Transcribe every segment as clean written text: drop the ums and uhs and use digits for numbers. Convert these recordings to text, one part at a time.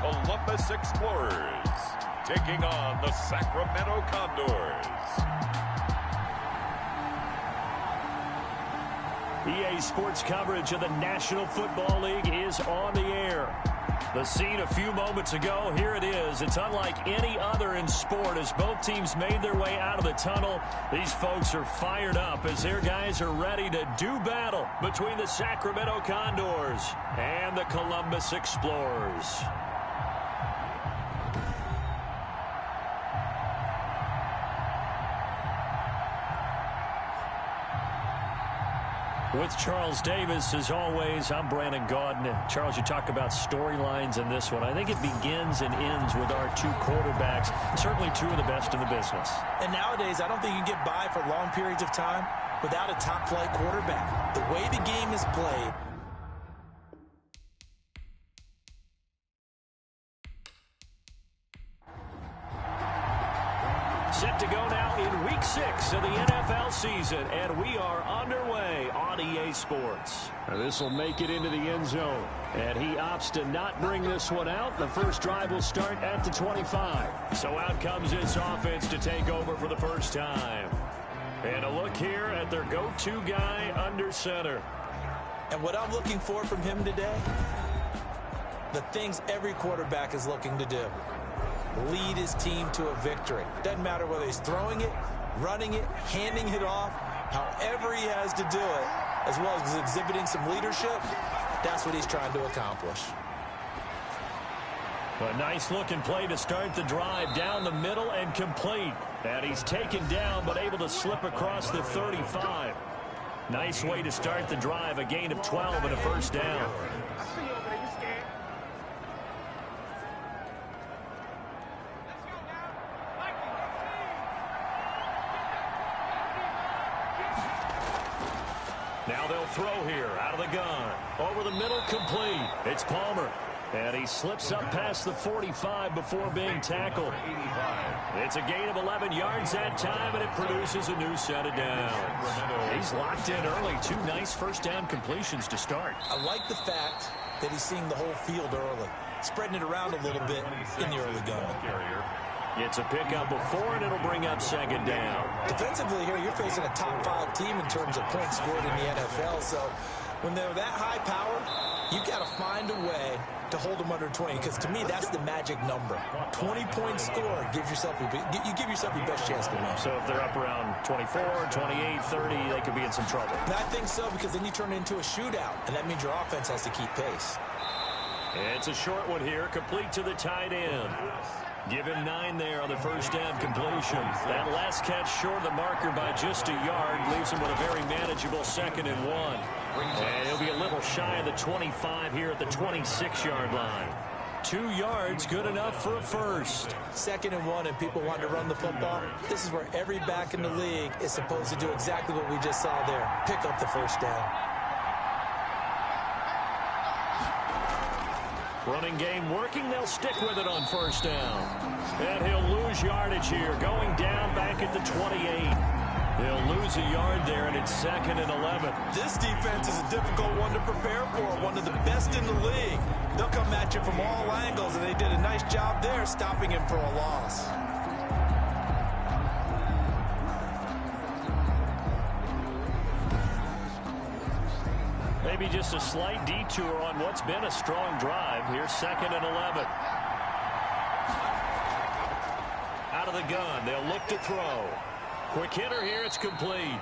Columbus Explorers taking on the Sacramento Condors. EA Sports coverage of the National Football League is on the air. The scene a few moments ago, here it is. It's unlike any other in sport as both teams made their way out of the tunnel. These folks are fired up as their guys are ready to do battle between the Sacramento Condors and the Columbus Explorers. With Charles Davis, as always, I'm Brandon Gaudin. Charles, you talk about storylines in this one. I think it begins and ends with our two quarterbacks, certainly two of the best in the business. And nowadays, I don't think you can get by for long periods of time without a top-flight quarterback. The way the game is played. Set to go now in Week 6 of the NFL season, and we are underway on EA Sports. This will make it into the end zone, and he opts to not bring this one out. The first drive will start at the 25. So out comes this offense to take over for the first time. And a look here at their go-to guy under center. And what I'm looking for from him today, the things every quarterback is looking to do. Lead his team to a victory. Doesn't matter whether he's throwing it, running it, handing it off, however he has to do it, as well as exhibiting some leadership, that's what he's trying to accomplish. A nice looking play to start the drive down the middle and complete. And he's taken down but able to slip across the 35. Nice way to start the drive, a gain of 12 and a first down. Now they'll throw here out of the gun. Over the middle, complete. It's Palmer. And he slips up past the 45 before being tackled. It's a gain of 11 yards that time, and it produces a new set of downs. He's locked in early. Two nice first down completions to start. I like the fact that he's seeing the whole field early, spreading it around a little bit in the early going. It's a pickup before, and it'll bring up second down. Defensively here, you're facing a top-5 team in terms of points scored in the NFL. So when they're that high power, you've got to find a way to hold them under 20, because to me, that's the magic number. 20-point score gives yourself you give yourself your best chance to win. So if they're up around 24, 28, 30, they could be in some trouble. And I think so, because then you turn it into a shootout, and that means your offense has to keep pace. It's a short one here, complete to the tight end. Give him 9 there on the first down completion. That last catch short of the marker by just a yard leaves him with a very manageable 2nd and 1. And he'll be a little shy of the 25 here at the 26-yard line. 2 yards, good enough for a first. 2nd and 1, and people want to run the football. This is where every back in the league is supposed to do exactly what we just saw there. Pick up the first down. Running game working. They'll stick with it on first down. And he'll lose yardage here, going down back at the 28. He'll lose a yard there, and it's 2nd and 11. This defense is a difficult one to prepare for, one of the best in the league. They'll come at you from all angles, and they did a nice job there stopping him for a loss. Maybe just a slight detour on what's been a strong drive. Here's 2nd and 11. Out of the gun, they'll look to throw. Quick hitter here, it's complete.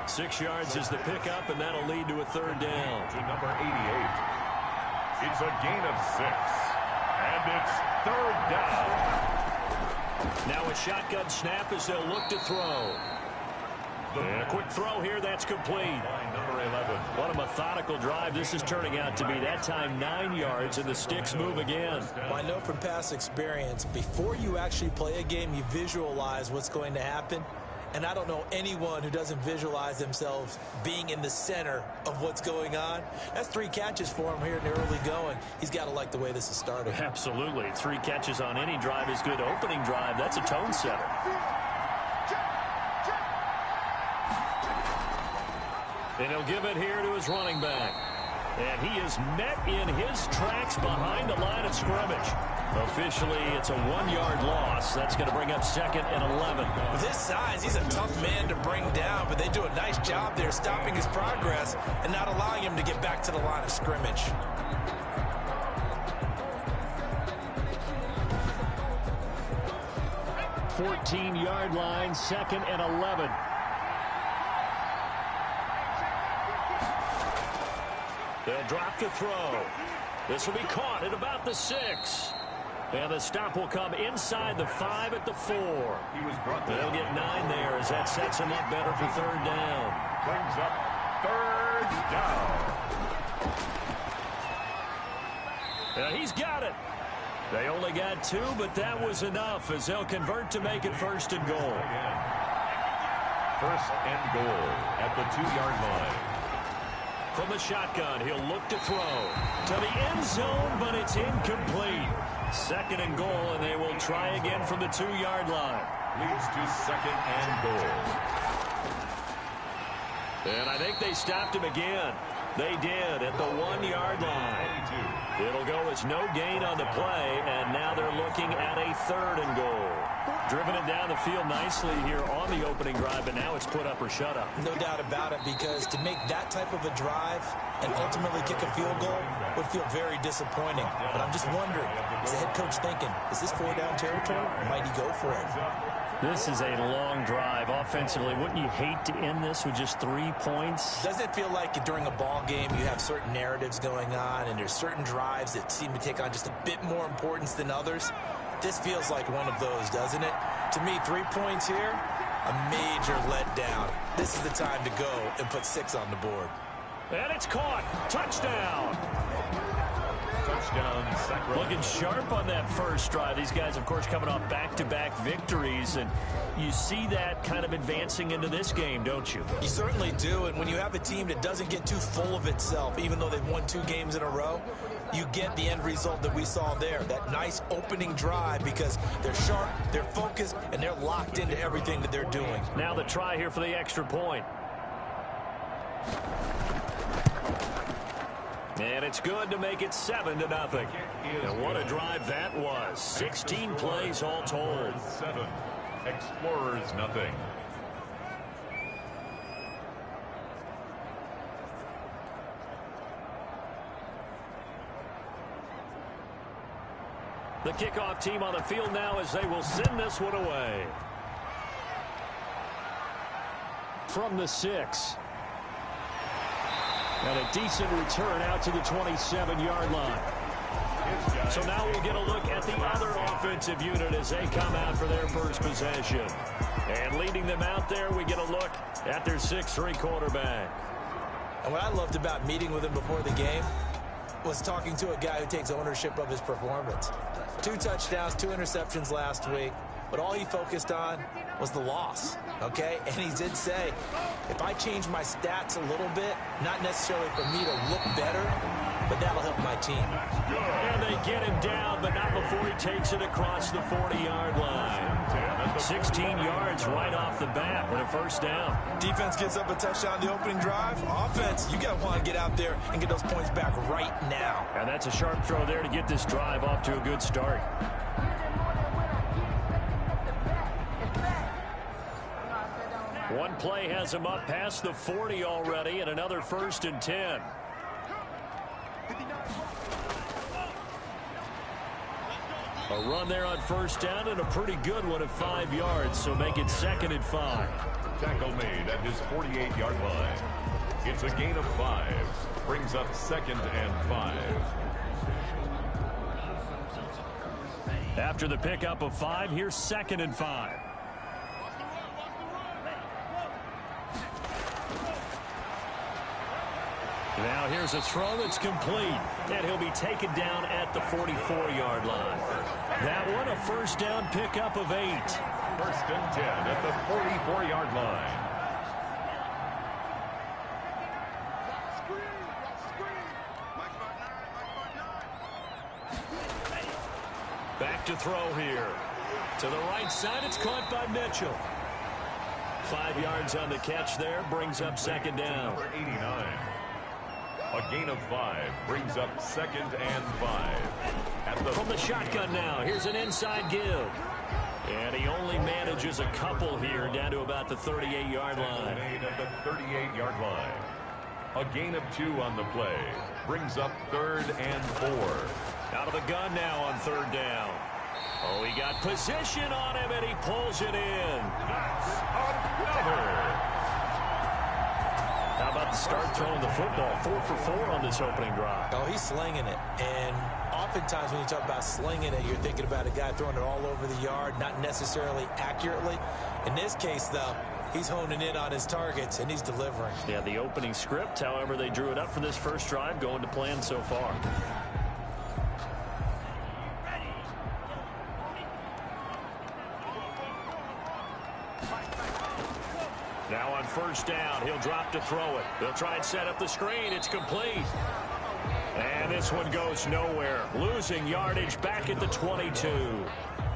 6 yards is the pickup, and that'll lead to a 3rd down. To number 88. It's a gain of 6. And it's 3rd down. Now a shotgun snap as they'll look to throw. And a quick throw here, that's complete. Number 11. What a methodical drive this is turning out to be. That time 9 yards, and the sticks move again. Well, I know from past experience, before you actually play a game, you visualize what's going to happen. And I don't know anyone who doesn't visualize themselves being in the center of what's going on. That's 3 catches for him here in the early going. He's got to like the way this is starting. Absolutely. 3 catches on any drive is good. Opening drive, that's a tone setter. And he'll give it here to his running back. And he is met in his tracks behind the line of scrimmage. Officially, it's a 1-yard loss. That's going to bring up 2nd and 11. With his size, he's a tough man to bring down, but they do a nice job there stopping his progress and not allowing him to get back to the line of scrimmage. Fourteen-yard line, 2nd and 11. They'll drop the throw. This will be caught at about the 6. And the stop will come inside the 5 at the 4. They'll get 9 there as that sets him up better for 3rd down. Brings up 3rd down. And he's got it. They only got 2, but that was enough as they'll convert to make it 1st and goal. 1st and goal at the 2-yard line. From the shotgun, he'll look to throw to the end zone, but it's incomplete. 2nd and goal, and they will try again from the 2-yard line. Leads to 2nd and goal. And I think they stopped him again. They did at the 1-yard line. It'll go as no gain on the play, and now they're looking at a 3rd and goal. Driven it down the field nicely here on the opening drive, but now it's put up or shut up. No doubt about it, because to make that type of a drive and ultimately kick a field goal would feel very disappointing. But I'm just wondering, is the head coach thinking, is this 4-down territory, or might he go for it? This is a long drive offensively. Wouldn't you hate to end this with just 3 points? Doesn't it feel like during a ball game you have certain narratives going on and there's certain drives that seem to take on just a bit more importance than others? This feels like one of those, doesn't it? To me, 3 points here, a major letdown. This is the time to go and put 6 on the board. And it's caught. Touchdown. Touchdown, Sacramento. Looking sharp on that first drive. These guys, of course, coming off back-to-back victories, and you see that kind of advancing into this game, don't you? You certainly do, and when you have a team that doesn't get too full of itself, even though they've won 2 games in a row, you get the end result that we saw there, that nice opening drive, because they're sharp, they're focused, and they're locked into everything that they're doing. Now the try here for the extra point. And it's good to make it 7-0. And what a drive that was. 16 plays all told. 7. Explorers nothing. The kickoff team on the field now as they will send this one away. From the 6. And a decent return out to the 27-yard line. So now we'll get a look at the other offensive unit as they come out for their first possession. And leading them out there, we get a look at their 6'3" quarterback. And what I loved about meeting with him before the game was talking to a guy who takes ownership of his performance. 2 touchdowns, 2 interceptions last week, but all he focused on was the loss, okay? And he did say, if I change my stats a little bit, not necessarily for me to look better, but that'll help my team. And they get him down, but not before he takes it across the 40-yard line. 16 yards right off the bat with a first down. Defense gives up a touchdown the opening drive. Offense, you got to want to get out there and get those points back right now. And that's a sharp throw there to get this drive off to a good start. One play has him up past the 40 already, and another 1st and 10. A run there on first down, and a pretty good one at 5 yards, so make it 2nd and 5. Tackle made at his 48-yard line. It's a gain of 5. Brings up 2nd and 5. After the pickup of 5, here's 2nd and 5. Now here's a throw that's complete, and he'll be taken down at the 44-yard line. That one, a first down pickup of 8. 1st and 10 at the 44-yard line. Back to throw here. To the right side, it's caught by Mitchell. 5 yards on the catch there, brings up 2nd down. Number 89. A gain of 5 brings up 2nd and 5. From the shotgun now, here's an inside give. And he only manages a couple here down to about the 38-yard line. Made at the 38-yard line. A gain of 2 on the play brings up 3rd and 4. Out of the gun now on 3rd down. Oh, he got position on him, and he pulls it in. That's another. How about the start throwing the football? 4 for 4 on this opening drive. Oh, he's slinging it. And oftentimes when you talk about slinging it, you're thinking about a guy throwing it all over the yard, not necessarily accurately. In this case, though, he's honing in on his targets, and he's delivering. Yeah, the opening script, however, they drew it up for this first drive, going to plan so far. Now on 1st down, he'll drop to throw it. They'll try and set up the screen. It's complete. And this one goes nowhere. Losing yardage back at the 22.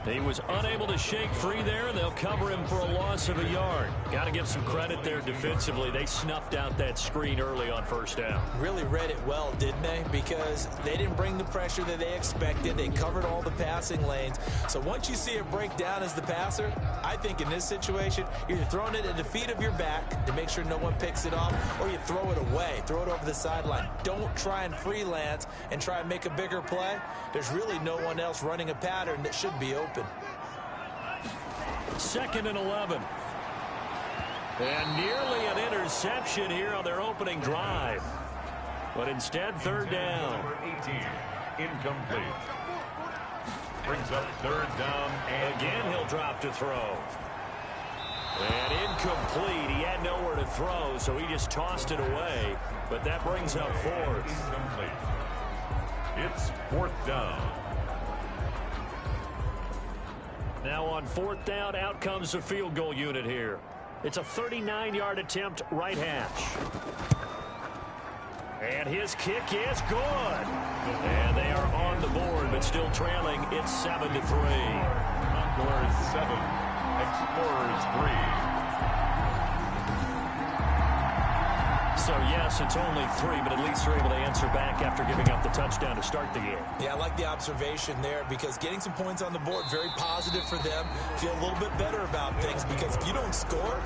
He was unable to shake free there, and they'll cover him for a loss of a yard. Got to give some credit there defensively. They snuffed out that screen early on 1st down. Really read it well, didn't they? Because they didn't bring the pressure that they expected. They covered all the passing lanes. So once you see it break down as the passer, I think in this situation, you're either throwing it at the feet of your back to make sure no one picks it off, or you throw it away. Throw it over the sideline. Don't try and freelance and try and make a bigger play. There's really no one else running a pattern that should be open. 2nd and 11. And nearly an interception here on their opening drive. But instead, 3rd down. Number 18, incomplete. Brings up 3rd down. And again, he'll drop to throw. And incomplete. He had nowhere to throw, so he just tossed it away. But that brings up 4th. Incomplete. It's 4th down. Now on 4th down, out comes the field goal unit here. It's a 39-yard attempt, right hash. And his kick is good. And they are on the board, but still trailing. It's 7-3. Condors 7, Explorers 3. So, yes, it's only 3, but at least they're able to answer back after giving up the touchdown to start the game. Yeah, I like the observation there because getting some points on the board, very positive for them. Feel a little bit better about things because if you don't score,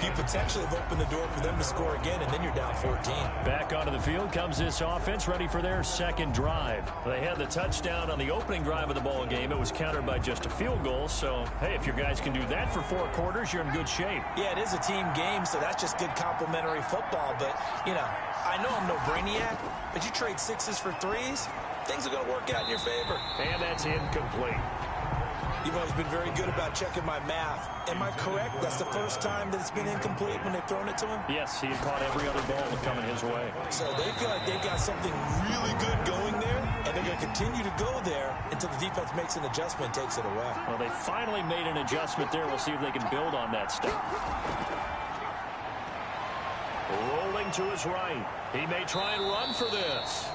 you potentially have opened the door for them to score again, and then you're down 14. Back onto the field comes this offense, ready for their 2nd drive. They had the touchdown on the opening drive of the ball game. It was countered by just a field goal. So, hey, if your guys can do that for 4 quarters, you're in good shape. Yeah, it is a team game, so that's just good complementary football. But, you know, I know I'm no brainiac, but you trade 6s for 3s, things are going to work out in your favor. And that's incomplete. You've always been very good about checking my math. Am I correct? That's the first time that it's been incomplete when they've thrown it to him? Yes, he had caught every other ball coming his way. So they feel like they've got something really good going there, and they're going to continue to go there until the defense makes an adjustment and takes it away. Well, they finally made an adjustment there. We'll see if they can build on that stuff. Rolling to his right. He may try and run for this.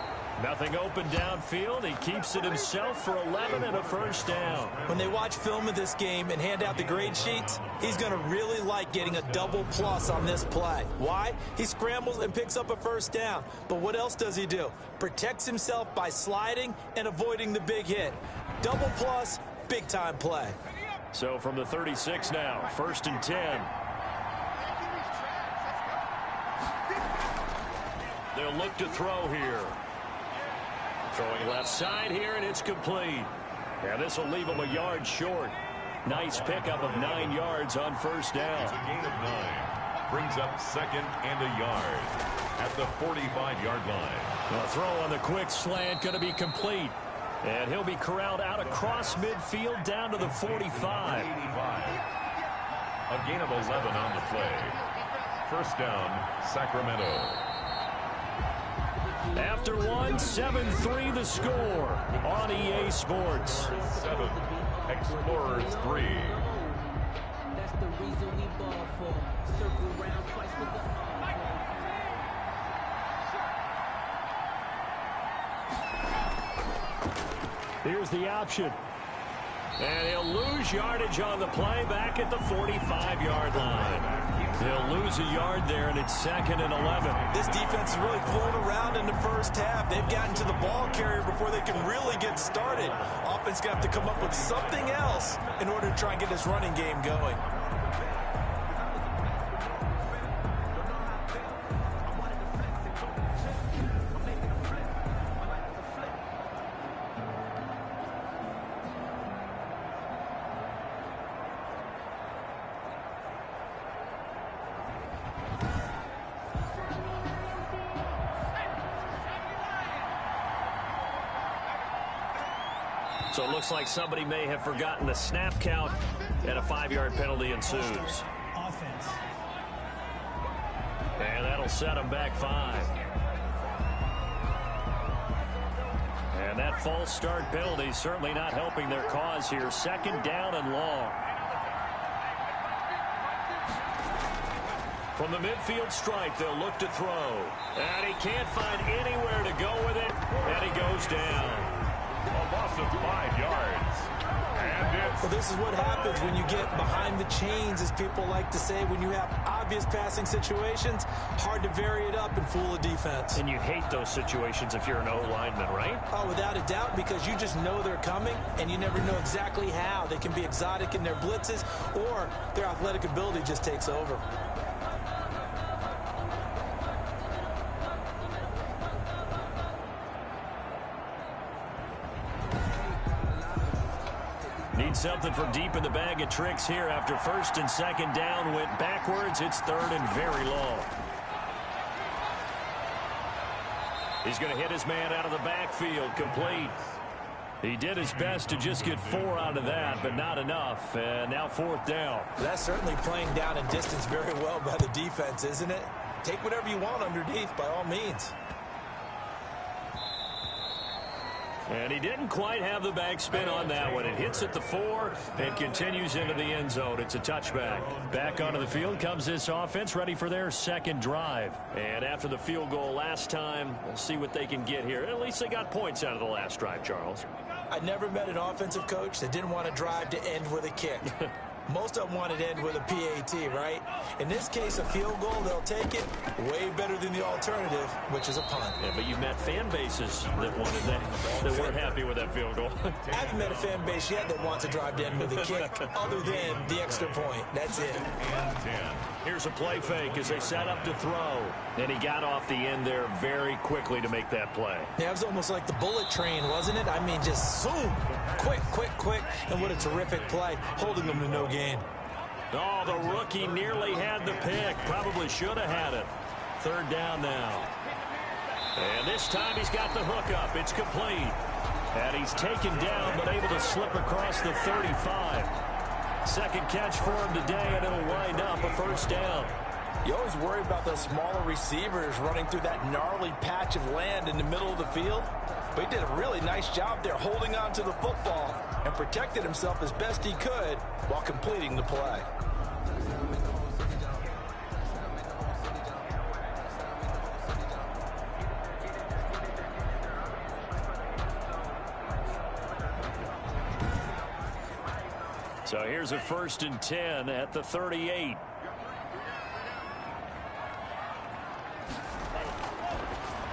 Nothing open downfield. He keeps it himself for 11 and a 1st down. When they watch film of this game and hand out the grade sheets, he's going to really like getting a double plus on this play. Why? He scrambles and picks up a 1st down. But what else does he do? Protects himself by sliding and avoiding the big hit. Double plus, big time play. So from the 36 now, 1st and 10. They'll look to throw here. Throwing left side here, and it's complete. Yeah, this will leave him a yard short. Nice pickup of 9 yards on 1st down. It's a gain of 9. Brings up 2nd and a yard at the 45-yard line. The throw on the quick slant going to be complete. And he'll be corralled out across midfield down to the 45. A gain of 11 on the play. 1st down, Sacramento. After one, 7-3 the score on EA Sports. 7, Explorers 3. That's the reason we ball for. Circle around twice for the Here's the option. And he'll lose yardage on the play back at the 45-yard line. He'll lose a yard there, and it's 2nd and 11. This defense is really flown around in the first half. They've gotten to the ball carrier before they can really get started. Offense going to have to come up with something else in order to try and get this running game going. So it looks like somebody may have forgotten the snap count, and a 5-yard penalty ensues. Offense. And that'll set them back 5. And that false start penalty certainly not helping their cause here. 2nd down and long. From the midfield stripe, they'll look to throw. And he can't find anywhere to go with it, and he goes down. A loss of 5 yards. And it's... Well, this is what happens when you get behind the chains, as people like to say. When you have obvious passing situations, hard to vary it up and fool a defense. And you hate those situations if you're an O-lineman, right? Oh, without a doubt, because you just know they're coming, and you never know exactly how. They can be exotic in their blitzes, or their athletic ability just takes over. Need something from deep in the bag of tricks here after 1st and 2nd down went backwards. It's 3rd and very long. He's going to hit his man out of the backfield, complete. He did his best to just get 4 out of that, but not enough. And now 4th down. That's certainly playing down in distance very well by the defense, isn't it? Take whatever you want underneath by all means. And he didn't quite have the backspin on that one. It hits at the 4 and continues into the end zone. It's a touchback. Back onto the field comes this offense, ready for their 2nd drive. And after the field goal last time, we'll see what they can get here. At least they got points out of the last drive, Charles. I never met an offensive coach that didn't want to drive to end with a kick. Most of them want it to end with a PAT, right? In this case, a field goal, they'll take it. Way better than the alternative, which is a punt. Yeah, but you've met fan bases that wanted that, that weren't happy with that field goal. I haven't met a fan base yet that wants to drive to end with a kick, other than the extra point. That's it. And 10. Here's a play fake as they set up to throw. And he got off the end there very quickly to make that play. Yeah, it was almost like the bullet train, wasn't it? I mean, just zoom. Quick, quick, quick. And what a terrific play, holding them to no gain. Oh, the rookie nearly had the pick. Probably should have had it. 3rd down now. And this time he's got the hook up. It's complete. And he's taken down but able to slip across the 35. 2nd catch for him today, and it'll wind up a 1st down. You always worry about those smaller receivers running through that gnarly patch of land in the middle of the field. But he did a really nice job there holding on to the football and protected himself as best he could while completing the play. So here's a 1st and 10 at the 38.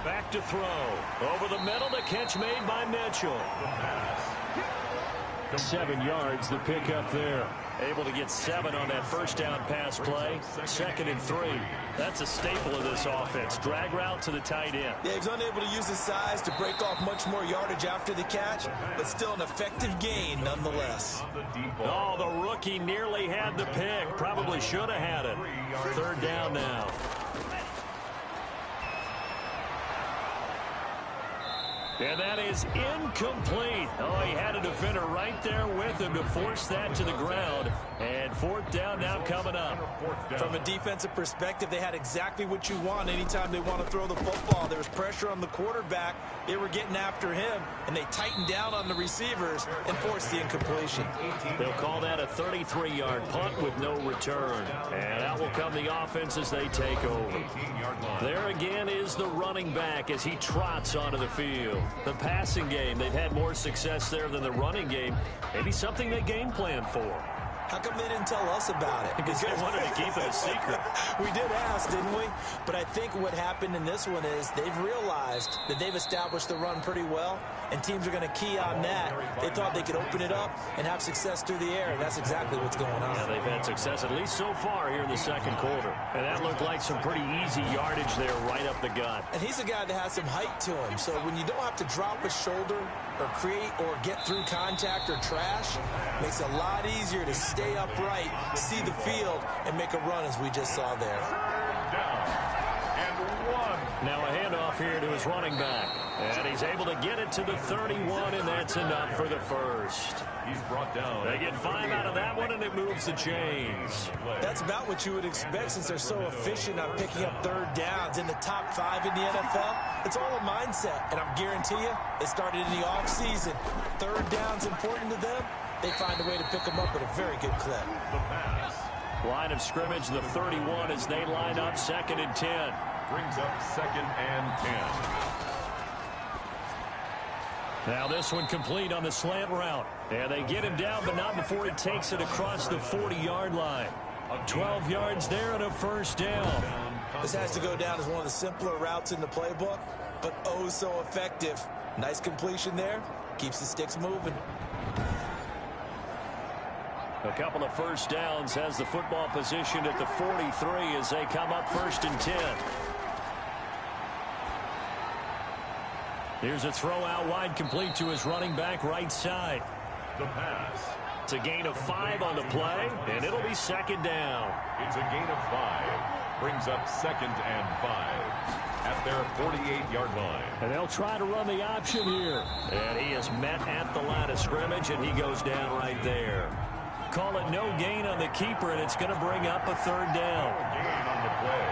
Back to throw. Over the middle, the catch made by Mitchell. 7 yards, the pickup there. Able to get 7 on that 1st down pass play. 2nd and 3. That's a staple of this offense. Drag route to the tight end. Yeah, he's unable to use his size to break off much more yardage after the catch, but still an effective gain nonetheless. Oh, the rookie nearly had the pick. Probably should have had it. 3rd down now. And that is incomplete. Oh, he had a defender right there with him to force that to the ground. And 4th down now coming up. From a defensive perspective, they had exactly what you want anytime they want to throw the football. There was pressure on the quarterback. They were getting after him, and they tightened down on the receivers and forced the incompletion. They'll call that a 33-yard punt with no return. And out will come the offense as they take over. There again is the running back as he trots onto the field. The passing game, they've had more success there than the running game. Maybe something they game plan for. How come they didn't tell us about it? Because they wanted to keep it a secret. We did ask, didn't we? But I think what happened in this one is they've realized that they've established the run pretty well, and teams are going to key on that. They thought they could open it up and have success through the air, and that's exactly what's going on. Yeah, they've had success, at least so far, here in the second quarter. And that looked like some pretty easy yardage there right up the gut. And he's a guy that has some height to him, so when you don't have to drop a shoulder or create or get through contact or trash, makes it a lot easier to stay upright, see the field, and make a run as we just saw there. Down and 1. Now a handoff here to his running back. And he's able to get it to the 31, and that's enough for the first. He's brought down. They get 5 out of that one, and it moves the chains. That's about what you would expect since they're so efficient on picking up third downs in the top 5 in the NFL. It's all a mindset, and I guarantee you, it started in the offseason. Third down's important to them. They find a way to pick them up at a very good clip. The pass. Line of scrimmage, the 31, as they line up 2nd and 10. Brings up 2nd and 10. Now this one complete on the slant route. And they get him down, but not before he takes it across the 40-yard line. 12 yards there and a first down. This has to go down as one of the simpler routes in the playbook, but oh so effective. Nice completion there. Keeps the sticks moving. A couple of first downs, has the football positioned at the 43 as they come up 1st and 10. Here's a throw out wide, complete to his running back right side. The pass. It's a gain of 5 on the play, and it'll be 2nd down. It's a gain of 5. Brings up 2nd and 5 at their 48-yard line. And they'll try to run the option here. And he is met at the line of scrimmage, and he goes down right there. Call it no gain on the keeper, and it's going to bring up a 3rd down. No gain on the play.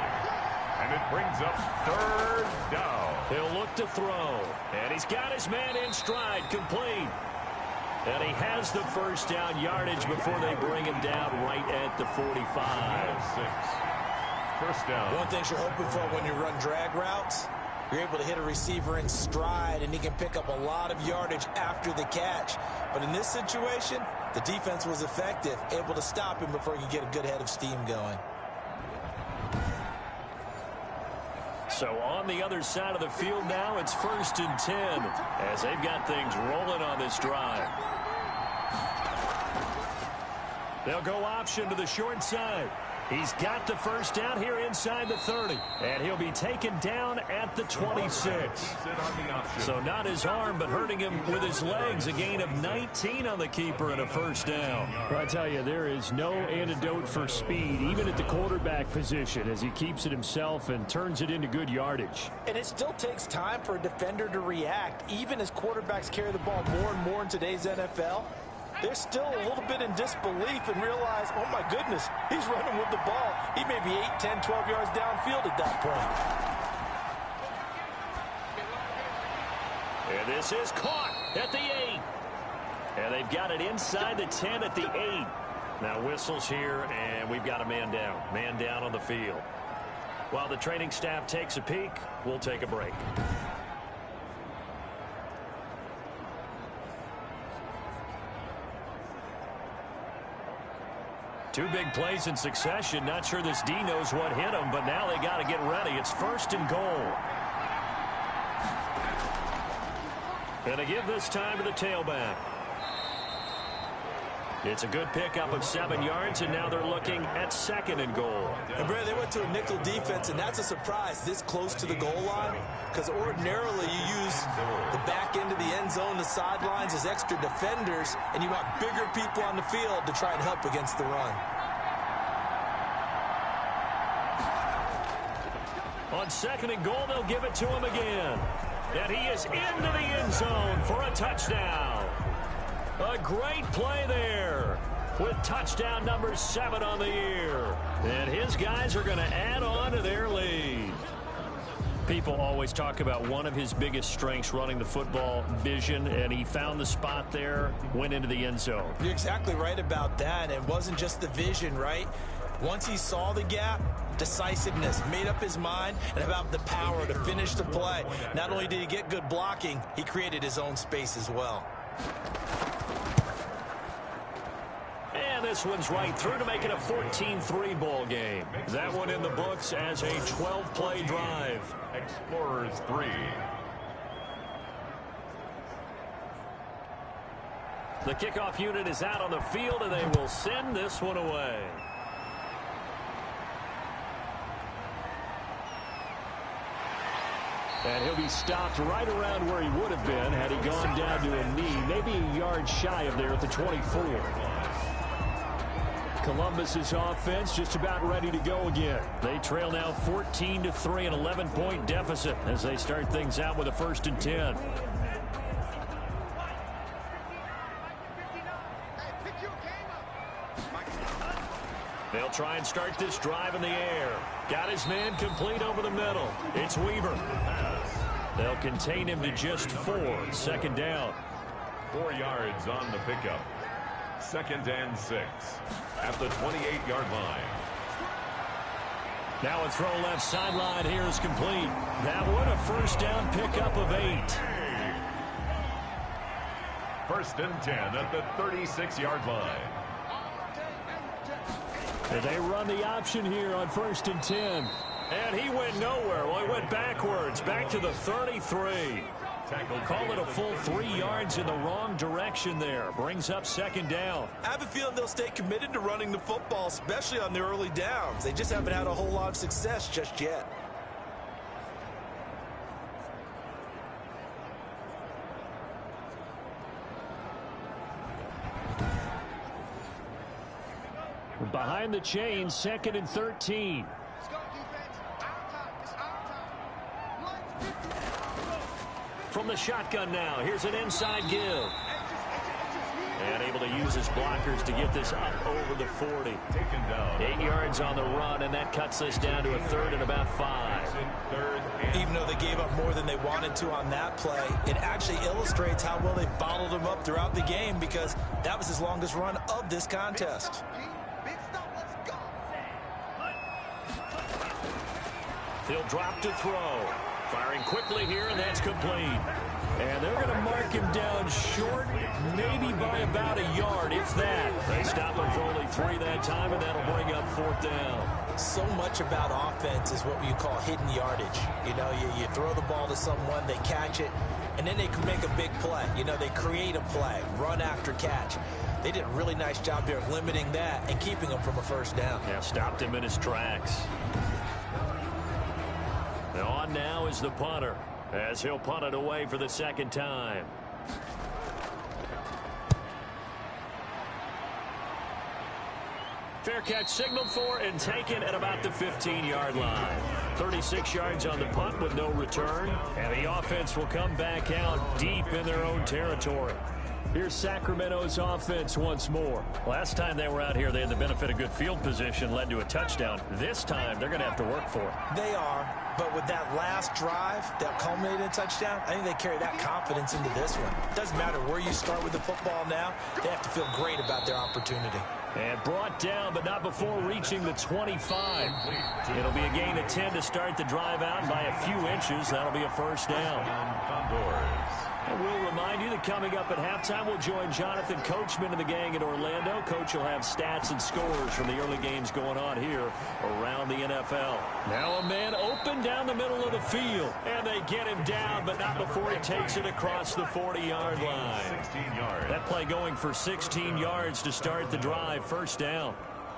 And it brings up 3rd down. He'll look to throw. And he's got his man in stride, complete. And he has the first down yardage before they bring him down right at the 45. 6. First down. One thing you're hoping for when you run drag routes, you're able to hit a receiver in stride, and he can pick up a lot of yardage after the catch. But in this situation, the defense was effective, able to stop him before he could get a good head of steam going. So on the other side of the field now, it's 1st and 10 as they've got things rolling on this drive. They'll go option to the short side. He's got the first down here inside the 30. And he'll be taken down at the 26. So not his arm, but hurting him with his legs. A gain of 19 on the keeper and a first down. I tell you, there is no antidote for speed, even at the quarterback position, as he keeps it himself and turns it into good yardage. And it still takes time for a defender to react. Even as quarterbacks carry the ball more and more in today's NFL, they're still a little bit in disbelief and realize, oh my goodness, he's running with the ball. He may be 8, 10, 12 yards downfield at that point. And this is caught at the 8. And they've got it inside the 10 at the 8. Now whistles here, and we've got a man down. Man down on the field. While the training staff takes a peek, we'll take a break. Two big plays in succession. Not sure this D knows what hit him, but now they got to get ready. It's 1st and goal. And they give this time to the tailback. It's a good pickup of 7 yards, and now they're looking at 2nd and goal. And Brad, they went to a nickel defense, and that's a surprise this close to the goal line, because ordinarily you use the back end of the end zone, the sidelines as extra defenders, and you want bigger people on the field to try and help against the run. On 2nd and goal, they'll give it to him again. And he is into the end zone for a touchdown. A great play there with touchdown number 7 on the year. And his guys are going to add on to their lead. People always talk about one of his biggest strengths running the football, vision, and he found the spot there, went into the end zone. You're exactly right about that. It wasn't just the vision, right? Once he saw the gap, decisiveness, made up his mind, and about the power to finish the play. Not only did he get good blocking, he created his own space as well. And this one's right through to make it a 14-3 ball game. That one in the books as a 12-play drive. Explorers 3. The kickoff unit is out on the field, and they will send this one away. And he'll be stopped right around where he would have been had he gone down to a knee, maybe a yard shy of there at the 24. Columbus's offense just about ready to go again. They trail now 14-3, an 11-point deficit as they start things out with a 1st and 10. They'll try and start this drive in the air. Got his man complete over the middle. It's Weaver. They'll contain him to just 4. 2nd down. 4 yards on the pickup. 2nd and 6 at the 28-yard line. Now a throw left sideline here is complete. That one a 1st down pickup of 8. 1st and 10 at the 36-yard line. They run the option here on 1st and 10. And he went nowhere. Well, he went backwards, back to the 33. Call it a full 3 yards in the wrong direction there. Brings up 2nd down. I have a feeling they'll stay committed to running the football, especially on their early downs. They just haven't had a whole lot of success just yet. Behind the chains, 2nd and 13. From the shotgun now, here's an inside give. And able to use his blockers to get this up over the 40. 8 yards on the run, and that cuts this down to a 3rd and about 5. Even though they gave up more than they wanted to on that play, it actually illustrates how well they bottled him up throughout the game, because that was his longest run of this contest. He'll drop to throw. Firing quickly here, and that's complete. And they're going to mark him down short, maybe by about a yard, if that. They stop him for only 3 that time, and that'll bring up 4th down. So much about offense is what you call hidden yardage. You know, you throw the ball to someone, they catch it, and then they can make a big play. You know, they create a play, run after catch. They did a really nice job there of limiting that and keeping him from a 1st down. Yeah, stopped him in his tracks. On now is the punter, as he'll punt it away for the 2nd time. Fair catch signaled for and taken at about the 15-yard line. 36 yards on the punt with no return, and the offense will come back out deep in their own territory. Here's Sacramento's offense once more. Last time they were out here, they had the benefit of good field position, led to a touchdown. This time, they're going to have to work for it. They are, but with that last drive that culminated in a touchdown, I think they carry that confidence into this one. It doesn't matter where you start with the football now. They have to feel great about their opportunity. And brought down, but not before reaching the 25. It'll be a gain of 10 to start the drive out by a few inches. That'll be a 1st down. Condors. And we'll remind you that coming up at halftime, we'll join Jonathan Coachman and the gang in Orlando. Coach will have stats and scores from the early games going on here around the NFL. Now a man open down the middle of the field. And they get him down, but not before he takes it across the 40-yard line. 16 yards. That play going for 16 yards to start the drive. 1st down.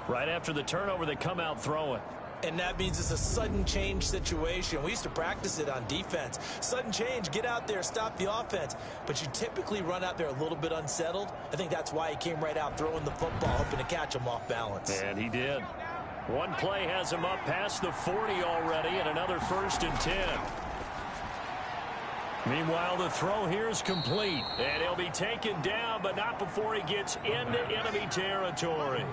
Right after the turnover, they come out throwing. And that means it's a sudden change situation. We used to practice it on defense. Sudden change, get out there, stop the offense. But you typically run out there a little bit unsettled. I think that's why he came right out throwing the football, hoping to catch him off balance. And he did. One play has him up past the 40 already, and another 1st and 10. Meanwhile, the throw here is complete. And he'll be taken down, but not before he gets into enemy territory.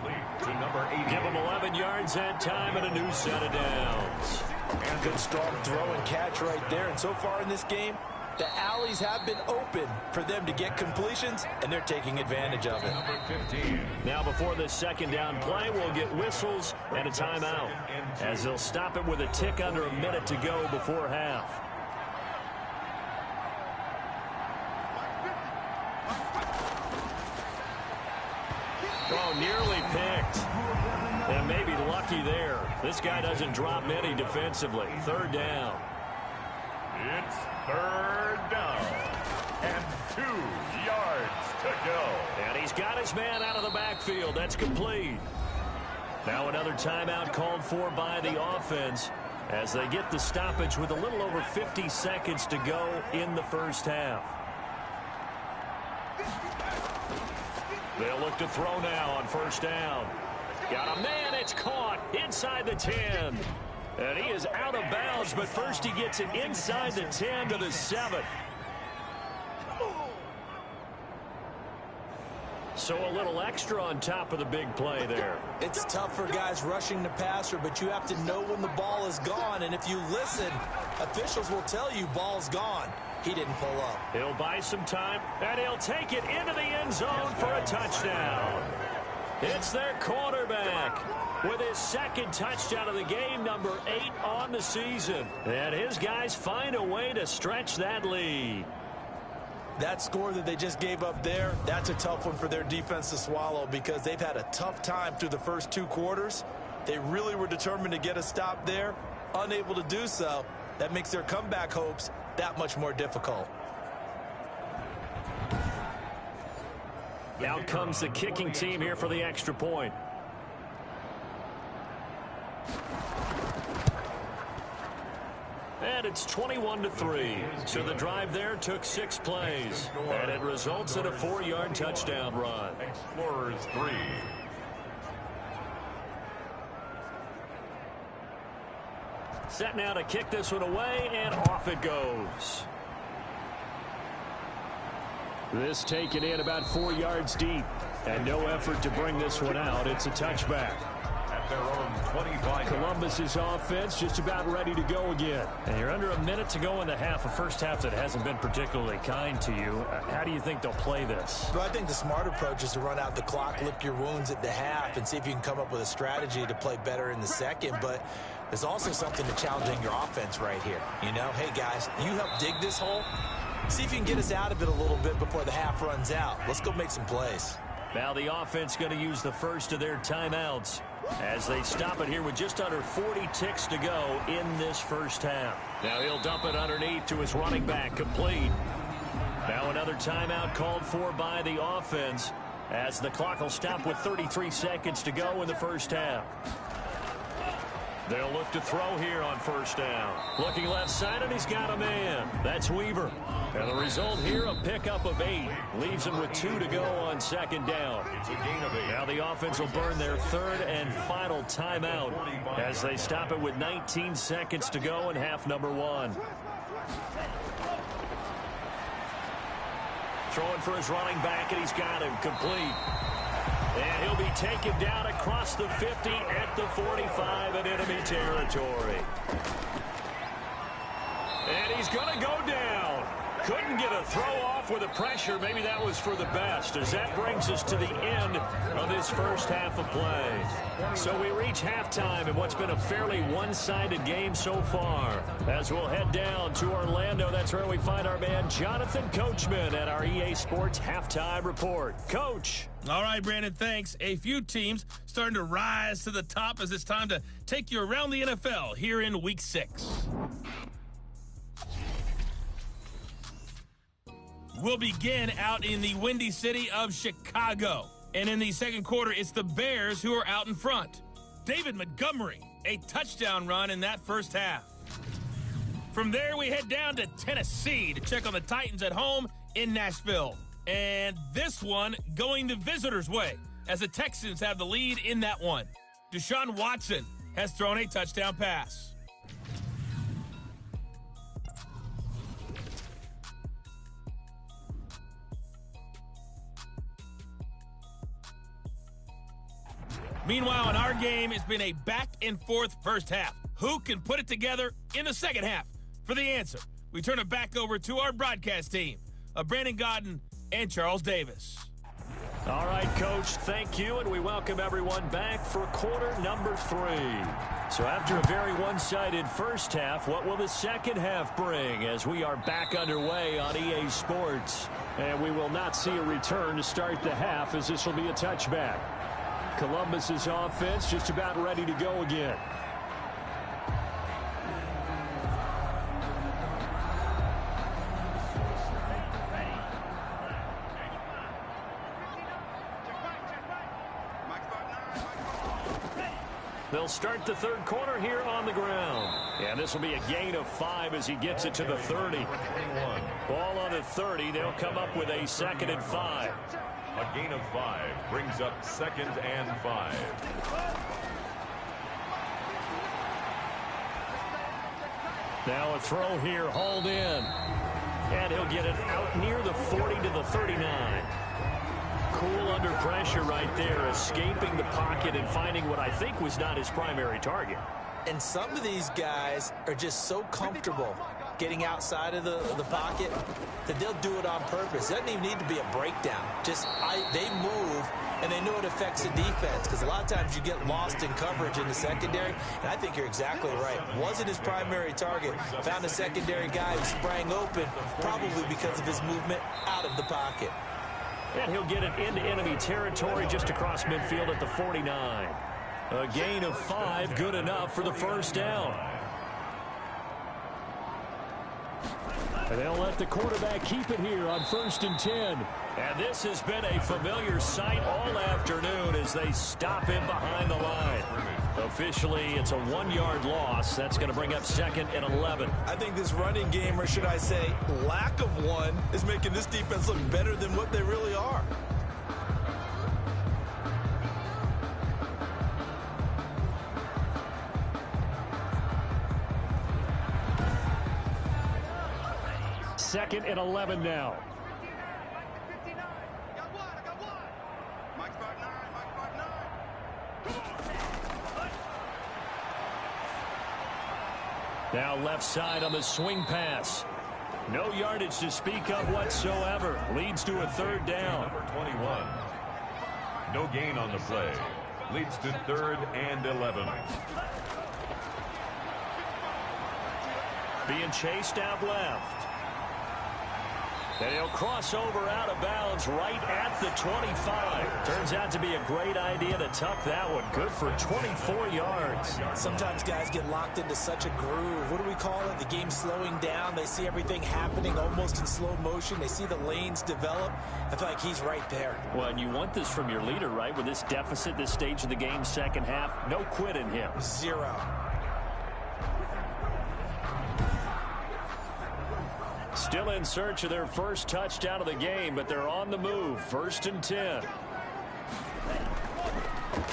To number 80. Give him 11 yards that time and a new set of downs. And good strong throw and catch right there. And so far in this game, The alleys have been open for them to get completions, and they're taking advantage of it. Number 15. Now before this second down play, we'll get whistles and a timeout, as they'll stop it with a tick under a minute to go before half. Oh, nearly picked. And maybe lucky there. This guy doesn't drop many defensively. Third down. It's third down. And 2 yards to go. And he's got his man out of the backfield. That's complete. Now another timeout called for by the offense as they get the stoppage with a little over 50 seconds to go in the first half. They'll look to throw now on first down. Got a man, it's caught inside the 10. And he is out of bounds, but first he gets it inside the 10 to the 7. So a little extra on top of the big play there. It's tough for guys rushing the passer, but you have to know when the ball is gone. And if you listen, officials will tell you ball's gone. He didn't pull up. He'll buy some time, and he'll take it into the end zone for a touchdown. It's their quarterback with his second touchdown of the game, number 8 on the season. And his guys find a way to stretch that lead. That score that they just gave up there, that's a tough one for their defense to swallow because they've had a tough time through the first 2 quarters. They really were determined to get a stop there, unable to do so. That makes their comeback hopes that much more difficult. Out comes the kicking team here for the extra point. And it's 21-3. So the drive there took 6 plays. And it results in a 4-yard touchdown run. Explorers 3. Set now to kick this one away, and off it goes. This taken in about 4 yards deep. And no effort to bring this one out. It's a touchback. At their own 25. Columbus's offense just about ready to go again. And you're under a minute to go in the half, a first half that hasn't been particularly kind to you. How do you think they'll play this? Well, I think the smart approach is to run out the clock, lick your wounds at the half, and see if you can come up with a strategy to play better in the second. But there's also something to challenging your offense right here. You know, hey, guys, you help dig this hole. See if you can get us out of it a little bit before the half runs out. Let's go make some plays. Now the offense going to use the first of their timeouts as they stop it here with just under 40 ticks to go in this first half. Now he'll dump it underneath to his running back, complete. Now another timeout called for by the offense as the clock will stop with 33 seconds to go in the first half. They'll look to throw here on first down. Looking left side, and he's got a man. That's Weaver. And the result here, a pickup of 8. Leaves him with 2 to go on second down. It's a gain of 8. Now the offense will burn their third and final timeout as they stop it with 19 seconds to go in half number 1. Throwing for his running back, and he's got him complete. And he'll be taken down across the 50 at the 45 in enemy territory. And he's going to go down. Couldn't get a throw off with the pressure. Maybe that was for the best, as that brings us to the end of this first half of play. So we reach halftime in what's been a fairly one-sided game so far. As we'll head down to Orlando, that's where we find our man Jonathan Coachman at our EA Sports Halftime Report. Coach. All right, Brandon, thanks. A few teams starting to rise to the top as it's time to take you around the NFL here in Week 6. We'll begin out in the windy city of Chicago. And in the second quarter, it's the Bears who are out in front. David Montgomery, a touchdown run in that first half. From there, we head down to Tennessee to check on the Titans at home in Nashville. And this one going the visitors' way as the Texans have the lead in that one. Deshaun Watson has thrown a touchdown pass. Meanwhile, in our game, it's been a back-and-forth first half. Who can put it together in the second half? For the answer, we turn it back over to our broadcast team of Brandon Godden and Charles Davis. All right, Coach, thank you, and we welcome everyone back for quarter number 3. So after a very one-sided first half, what will the second half bring as we are back underway on EA Sports? And we will not see a return to start the half, as this will be a touchback. Columbus's offense just about ready to go again. They'll start the third quarter here on the ground. And this will be a gain of 5 as he gets it to the 30. Ball on the 30. They'll come up with a 2nd and 5. A gain of 5 brings up 2nd and 5. Now a throw here, hauled in. And he'll get it out near the 40 to the 39. Cool under pressure right there, escaping the pocket and finding what I think was not his primary target. And some of these guys are just so comfortable getting outside of the pocket that they'll do it on purpose. It doesn't even need to be a breakdown. They move, and they know it affects the defense, because a lot of times you get lost in coverage in the secondary, and I think you're exactly right. Wasn't his primary target. Found a secondary guy who sprang open, probably because of his movement out of the pocket. And he'll get it into enemy territory just across midfield at the 49. A gain of 5, good enough for the first down. And they'll let the quarterback keep it here on 1st and 10. And this has been a familiar sight all afternoon as they stop him behind the line. Officially, it's a 1-yard loss. That's going to bring up 2nd and 11. I think this running game, or should I say lack of one, is making this defense look better than what they really are. Second and 11 now. Now left side on the swing pass. No yardage to speak of whatsoever. Leads to a 3rd down. Number 21. No gain on the play. Leads to 3rd and 11. Being chased out left. And he'll cross over out of bounds right at the 25. Turns out to be a great idea to tuck that one. Good for 24 yards. Sometimes guys get locked into such a groove. What do we call it? The game's slowing down. They see everything happening almost in slow motion. They see the lanes develop. I feel like he's right there. Well, and you want this from your leader, right? With this deficit, this stage of the game, second half, no quit in him. 0. Still in search of their first touchdown of the game, but they're on the move. 1st and 10.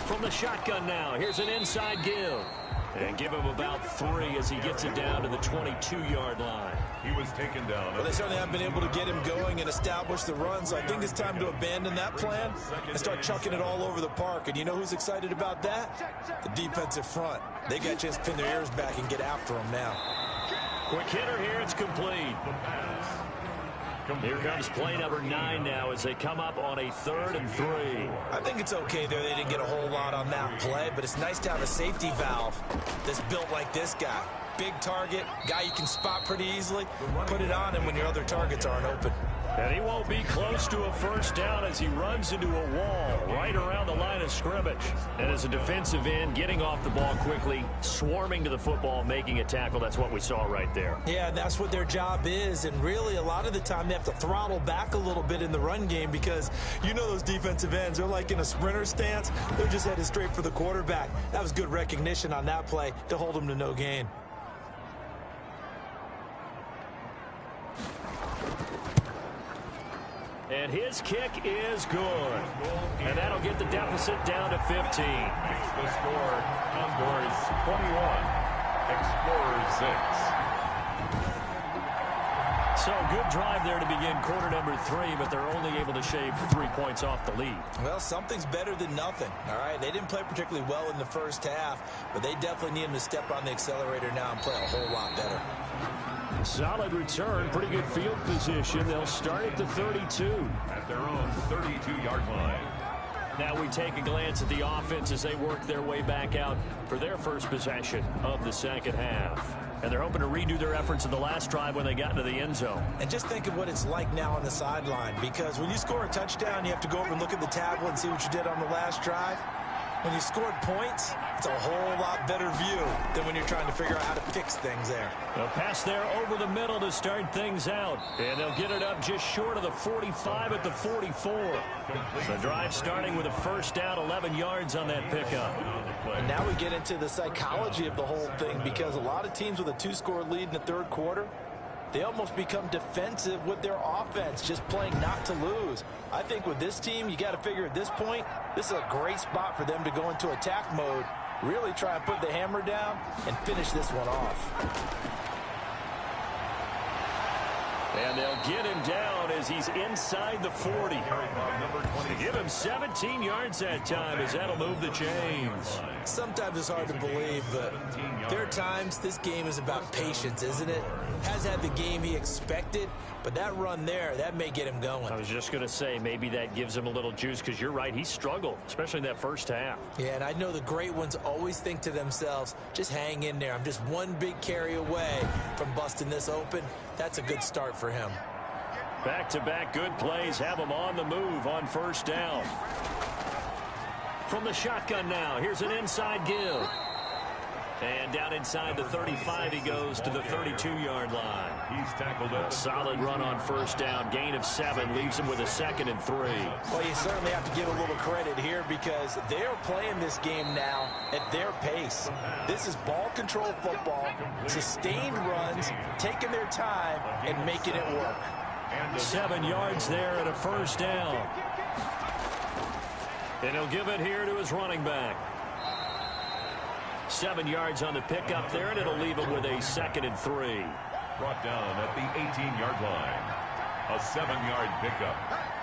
From the shotgun now, here's an inside give. And give him about 3 as he gets it down to the 22-yard line. He was taken down. Well, they certainly haven't been able to get him going and establish the run, so I think it's time to abandon that plan and start chucking it all over the park. And you know who's excited about that? The defensive front. They got a chance to pin their ears back and get after him now. Quick hitter here, it's complete. Here comes play number 9 now as they come up on a 3rd and 3. I think it's okay there. They didn't get a whole lot on that play, but it's nice to have a safety valve that's built like this guy. Big target, guy you can spot pretty easily. Put it on him when your other targets aren't open. And he won't be close to a first down as he runs into a wall right around the line of scrimmage. And as a defensive end, getting off the ball quickly, swarming to the football, making a tackle, that's what we saw right there. Yeah, and that's what their job is. And really, a lot of the time, they have to throttle back a little bit in the run game because you know those defensive ends, they're like in a sprinter stance. They're just headed straight for the quarterback. That was good recognition on that play to hold them to no gain. And his kick is good. And that'll get the deficit down to 15. Makes the score Condors 21, Explorers 6. So good drive there to begin quarter number 3, but they're only able to shave 3 points off the lead. Well, something's better than nothing, all right? They didn't play particularly well in the first half, but they definitely need them to step on the accelerator now and play a whole lot better. Solid return, pretty good field position. They'll start at the 32. At their own 32-yard line. Now we take a glance at the offense as they work their way back out for their first possession of the second half. And they're hoping to redo their efforts in the last drive when they got into the end zone. And just think of what it's like now on the sideline, because when you score a touchdown, you have to go over and look at the tablet and see what you did on the last drive. When you scored points, it's a whole lot better view than when you're trying to figure out how to fix things there. They'll pass there over the middle to start things out. And they'll get it up just short of the 45 at the 44. The drive starting with a first down, 11 yards on that pickup. And now we get into the psychology of the whole thing, because a lot of teams with a 2-score lead in the third quarter, they almost become defensive with their offense, just playing not to lose. I think with this team, you got to figure at this point, this is a great spot for them to go into attack mode, really try and put the hammer down and finish this one off. And they'll get him down as he's inside the 40. Give him 17 yards that time, as that'll move the chains. Sometimes it's hard to believe, but there are times this game is about patience, isn't it? Has had the game he expected, but that run there, that may get him going. I was just going to say, maybe that gives him a little juice, because you're right, he struggled, especially in that first half. Yeah, and I know the great ones always think to themselves, just hang in there. I'm just one big carry away from busting this open. That's a good start for him. Back-to-back good plays have him on the move on first down. From the shotgun now, here's an inside give. And down inside the 35, he goes to the 32-yard line. He's tackled up. A solid run on first down. Gain of 7 leaves him with a 2nd and 3. Well, you certainly have to give a little credit here, because they're playing this game now at their pace. This is ball control football, sustained runs, taking their time and making it work. 7 yards there and a first down. And he'll give it here to his running back. 7 yards on the pickup there, and it'll leave him with a 2nd and 3. Brought down at the 18-yard line. A 7-yard pickup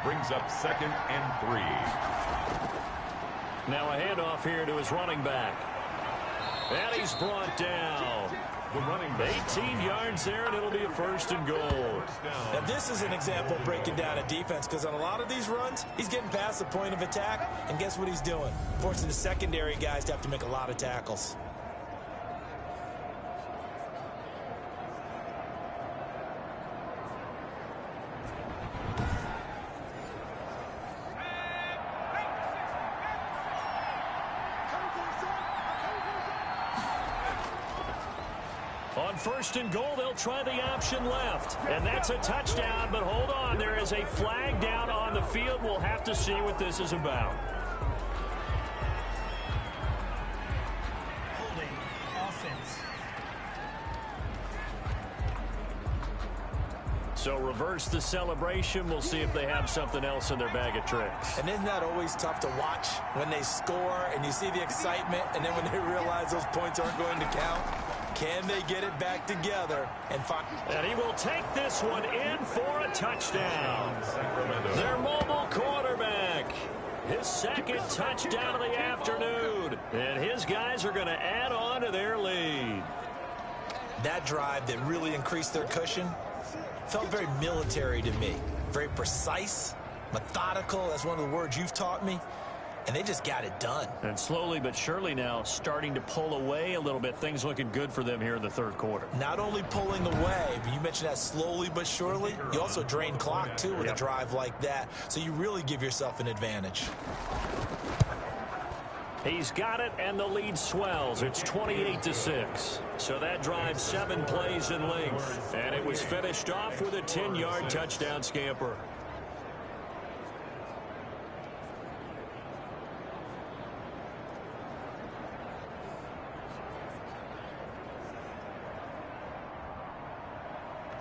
brings up 2nd and 3. Now a handoff here to his running back. And he's brought down. The running back. 18 yards there, and it'll be a 1st and goal. Now, this is an example of breaking down a defense, because on a lot of these runs, he's getting past the point of attack, and guess what he's doing? Forcing the secondary guys to have to make a lot of tackles. On 1st and goal, they'll try the option left. And that's a touchdown, but hold on. There is a flag down on the field. We'll have to see what this is about. Holding offense. So reverse the celebration. We'll see if they have something else in their bag of tricks. And isn't that always tough to watch when they score and you see the excitement, and then when they realize those points aren't going to count? Can they get it back together and find? And he will take this one in for a touchdown. Their mobile quarterback. His 2nd touchdown of the afternoon. And his guys are going to add on to their lead. That drive that really increased their cushion felt very military to me. Very precise, methodical. That's one of the words you've taught me. And they just got it done. And slowly but surely now starting to pull away a little bit. Things looking good for them here in the third quarter. Not only pulling away, but you mentioned that slowly but surely. You also drain clock, too, with a drive like that. So you really give yourself an advantage. He's got it, and the lead swells. It's 28-6. So that drive 7 plays in length. And it was finished off with a 10-yard touchdown scamper.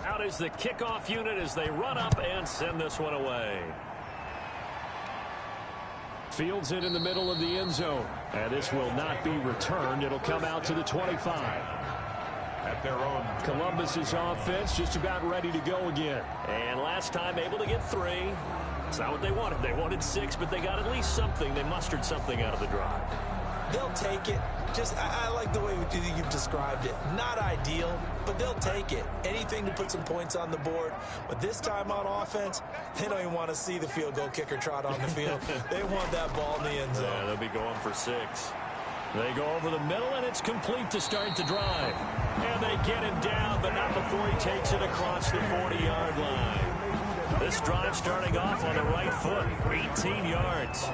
Out is the kickoff unit as they run up and send this one away. Fields it in the middle of the end zone. And this will not be returned. It'll come out to the 25. At their own. Columbus's offense just about ready to go again. And last time able to get 3. It's not what they wanted. They wanted 6, but they got at least something. They mustered something out of the drive. They'll take it. I like the way you've described it. Not ideal, but they'll take it. Anything to put some points on the board. But this time on offense, they don't even want to see the field goal kicker trot on the field. They want that ball in the end zone. Yeah, they'll be going for 6. They go over the middle, and it's complete to start the drive. And they get him down, but not before he takes it across the 40-yard line. This drive starting off on the right foot, 18 yards.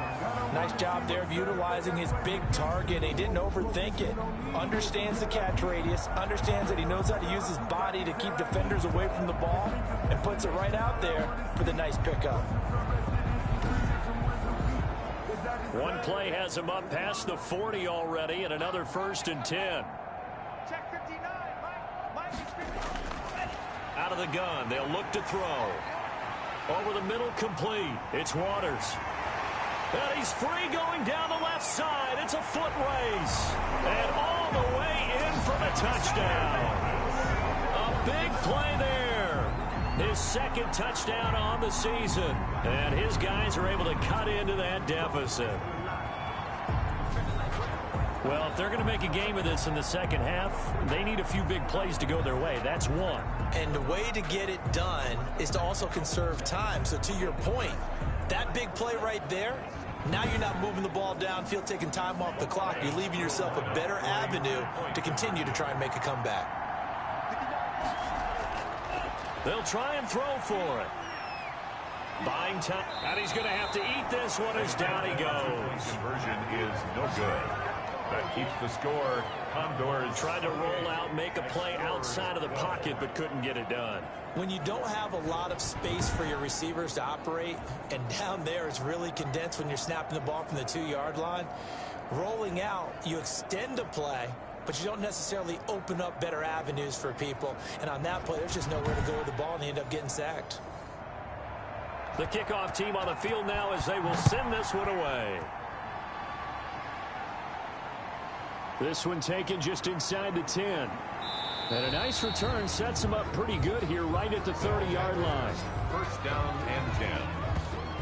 Nice job there of utilizing his big target. He didn't overthink it. Understands the catch radius. Understands that he knows how to use his body to keep defenders away from the ball. And puts it right out there for the nice pickup. One play has him up past the 40 already, and another 1st and 10. Check 59. Mike is Out of the gun, they'll look to throw. Over the middle, complete. It's Waters. And he's free going down the left side. It's a foot race. And all the way in for the touchdown. A big play there. His 2nd touchdown on the season. And his guys are able to cut into that deficit. Well, if they're going to make a game of this in the second half, they need a few big plays to go their way. That's one. And the way to get it done is to also conserve time. So to your point, that big play right there, now you're not moving the ball downfield, taking time off the clock. You're leaving yourself a better avenue to continue to try and make a comeback. They'll try and throw for it. Buying time. And he's going to have to eat this one as down he goes. Conversion is no good. That keeps the score. Condors tried to roll out, make a play outside of the pocket, but couldn't get it done. When you don't have a lot of space for your receivers to operate, and down there it's really condensed when you're snapping the ball from the 2-yard line, rolling out, you extend a play, but you don't necessarily open up better avenues for people. And on that play, there's just nowhere to go with the ball, and they end up getting sacked. The kickoff team on the field now as they will send this one away. This one taken just inside the 10. And a nice return sets him up pretty good here right at the 30-yard line. 1st down and 10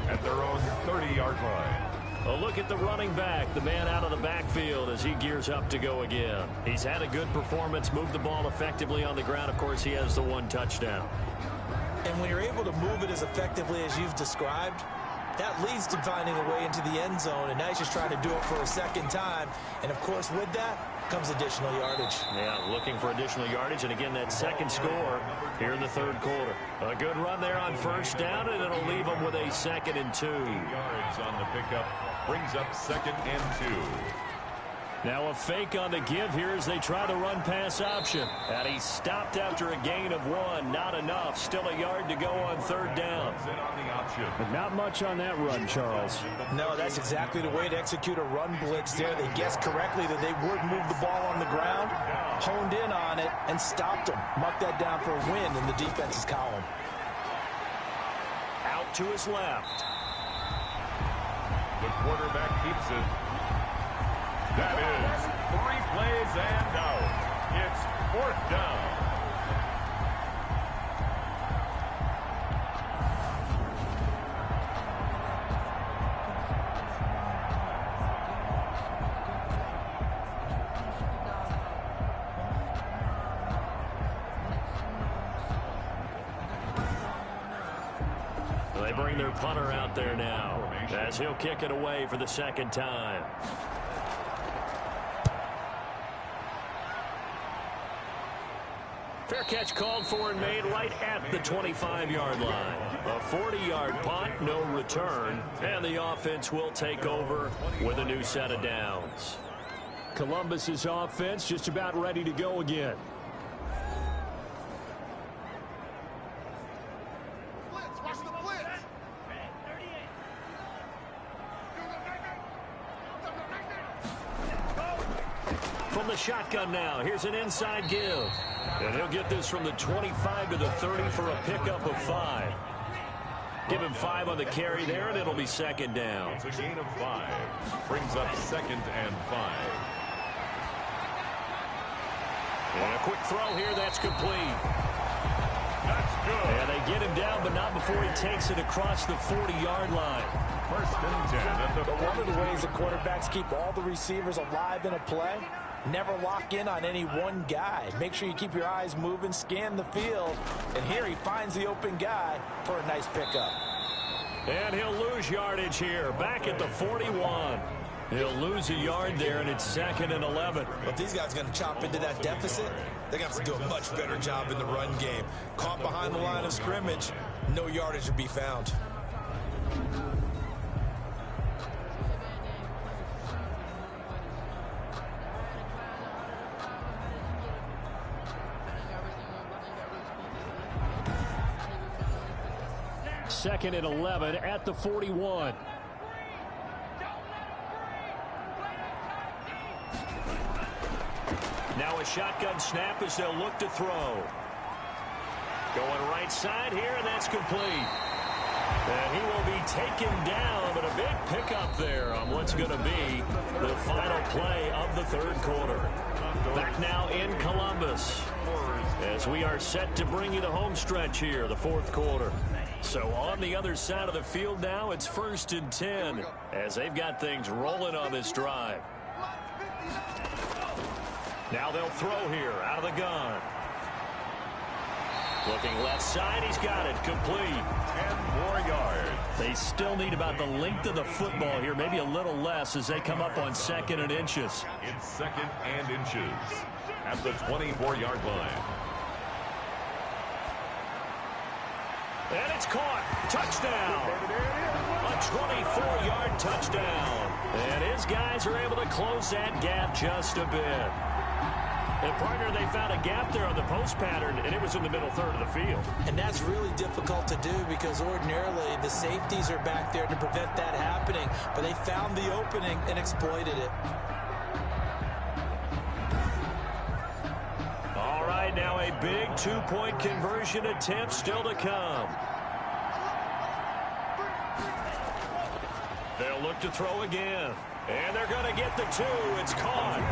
at their own 30-yard line. A look at the running back, the man out of the backfield as he gears up to go again. He's had a good performance, moved the ball effectively on the ground. Of course, he has the 1 touchdown. And when you're able to move it as effectively as you've described, that leads to finding a way into the end zone, and now he's just trying to do it for a 2nd time. And, of course, with that comes additional yardage. Yeah, looking for additional yardage, and again, that 2nd score here in the 3rd quarter. A good run there on 1st down, and it'll leave him with a 2nd and 2. 8 yards on the pickup brings up 2nd and 2. Now a fake on the give here as they try the run-pass option. And he stopped after a gain of 1. Not enough. Still a yard to go on 3rd down. But not much on that run, Charles. No, that's exactly the way to execute a run blitz there. They guessed correctly that they would move the ball on the ground, honed in on it, and stopped them. Mucked that down for a win in the defense's column. Out to his left. The quarterback keeps it. That is 3 plays and out. It's 4th down. They bring their punter out there now as he'll kick it away for the 2nd time. Fair catch called for and made right at the 25-yard line. A 40-yard punt, no return, and the offense will take over with a new set of downs. Columbus's offense just about ready to go again. From the shotgun now, here's an inside give. And he'll get this from the 25 to the 30 for a pickup of 5. Give him 5 on the carry there, and it'll be 2nd down. It's a gain of 5. Brings up 2nd and 5. And a quick throw here, that's complete. That's good. And they get him down, but not before he takes it across the 40-yard line. First and 10 at the One of the ways the quarterbacks keep all the receivers alive in a play, never lock in on any one guy. Make sure you keep your eyes moving, scan the field, and here he finds the open guy for a nice pickup. And he'll lose yardage here, back at the 41. He'll lose a yard there, and it's 2nd and 11. But these guys are going to chop into that deficit. They're going to have to do a much better job in the run game. Caught behind the line of scrimmage, no yardage to be found. Second and 11 at the 41. Now a shotgun snap as they'll look to throw. Going right side here, and that's complete. And he will be taken down, but a big pickup there on what's going to be the final play of the third quarter. Back now in Columbus as we are set to bring you the home stretch here, the fourth quarter. So on the other side of the field now, it's 1st and 10 as they've got things rolling on this drive. Now they'll throw here out of the gun. Looking left side, he's got it, complete. 10 more yards. They still need about the length of the football here, maybe a little less as they come up on 2nd and inches. It's 2nd and inches at the 24-yard line. And it's caught. Touchdown. A 24-yard touchdown. And his guys are able to close that gap just a bit. And, partner, they found a gap there on the post pattern, and it was in the middle third of the field. And that's really difficult to do because ordinarily the safeties are back there to prevent that happening. But they found the opening and exploited it. All right, now a big two-point conversion attempt still to come. They'll look to throw again. And they're going to get the 2. It's caught.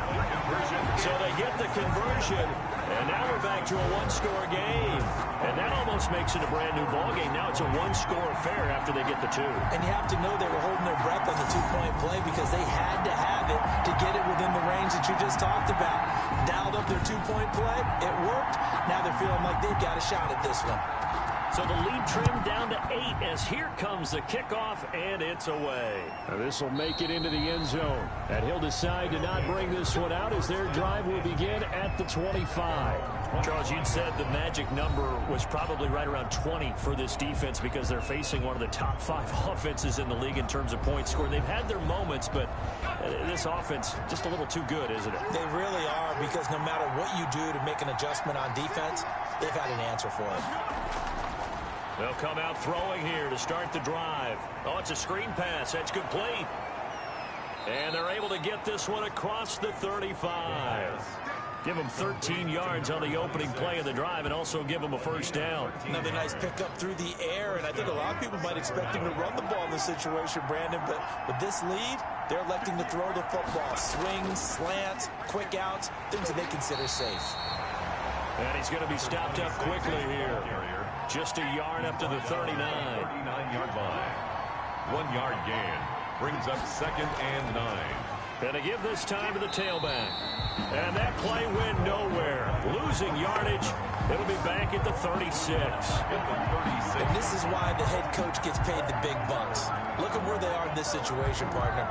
So they get the conversion. And now we're back to a one-score game. And that almost makes it a brand-new ball game. Now it's a one-score affair after they get the 2. And you have to know they were holding their breath on the two-point play because they had to have it to get it within the range that you just talked about. Dialed up their two-point play. It worked. Now they're feeling like they've got a shot at this one. So the lead trimmed down to 8 as here comes the kickoff, and it's away. Now this will make it into the end zone. And he'll decide to not bring this one out as their drive will begin at the 25. Charles, you'd said the magic number was probably right around 20 for this defense because they're facing one of the top 5 offenses in the league in terms of points scored. They've had their moments, but this offense just a little too good, isn't it? They really are because no matter what you do to make an adjustment on defense, they've had an answer for it. They'll come out throwing here to start the drive. Oh, it's a screen pass. That's complete. And they're able to get this one across the 35. Give them 13 yards on the opening play of the drive and also give them a first down. Another nice pickup through the air, and I think a lot of people might expect him to run the ball in this situation, Brandon, but with this lead, they're electing to throw the football. Swings, slants, quick outs, things that they consider safe. And he's going to be stopped up quickly here. Just a yard up to the 39. 39-yard line. 1 yard gain. Brings up 2nd and 9. And to give this time to the tailback. And that play went nowhere. Losing yardage. It'll be back at the 36. And this is why the head coach gets paid the big bucks. Look at where they are in this situation, partner.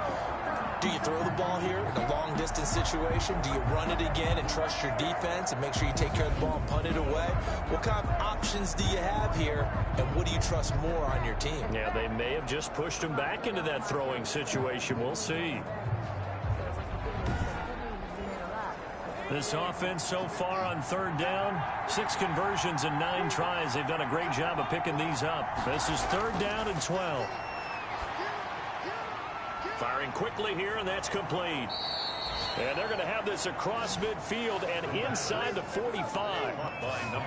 Do you throw the ball here in a long-distance situation? Do you run it again and trust your defense and make sure you take care of the ball and punt it away? What kind of options do you have here, and what do you trust more on your team? Yeah, they may have just pushed him back into that throwing situation. We'll see. This offense so far on third down, 6 conversions and 9 tries. They've done a great job of picking these up. This is 3rd down and 12. Firing quickly here, and that's complete. And they're going to have this across midfield and inside the 45.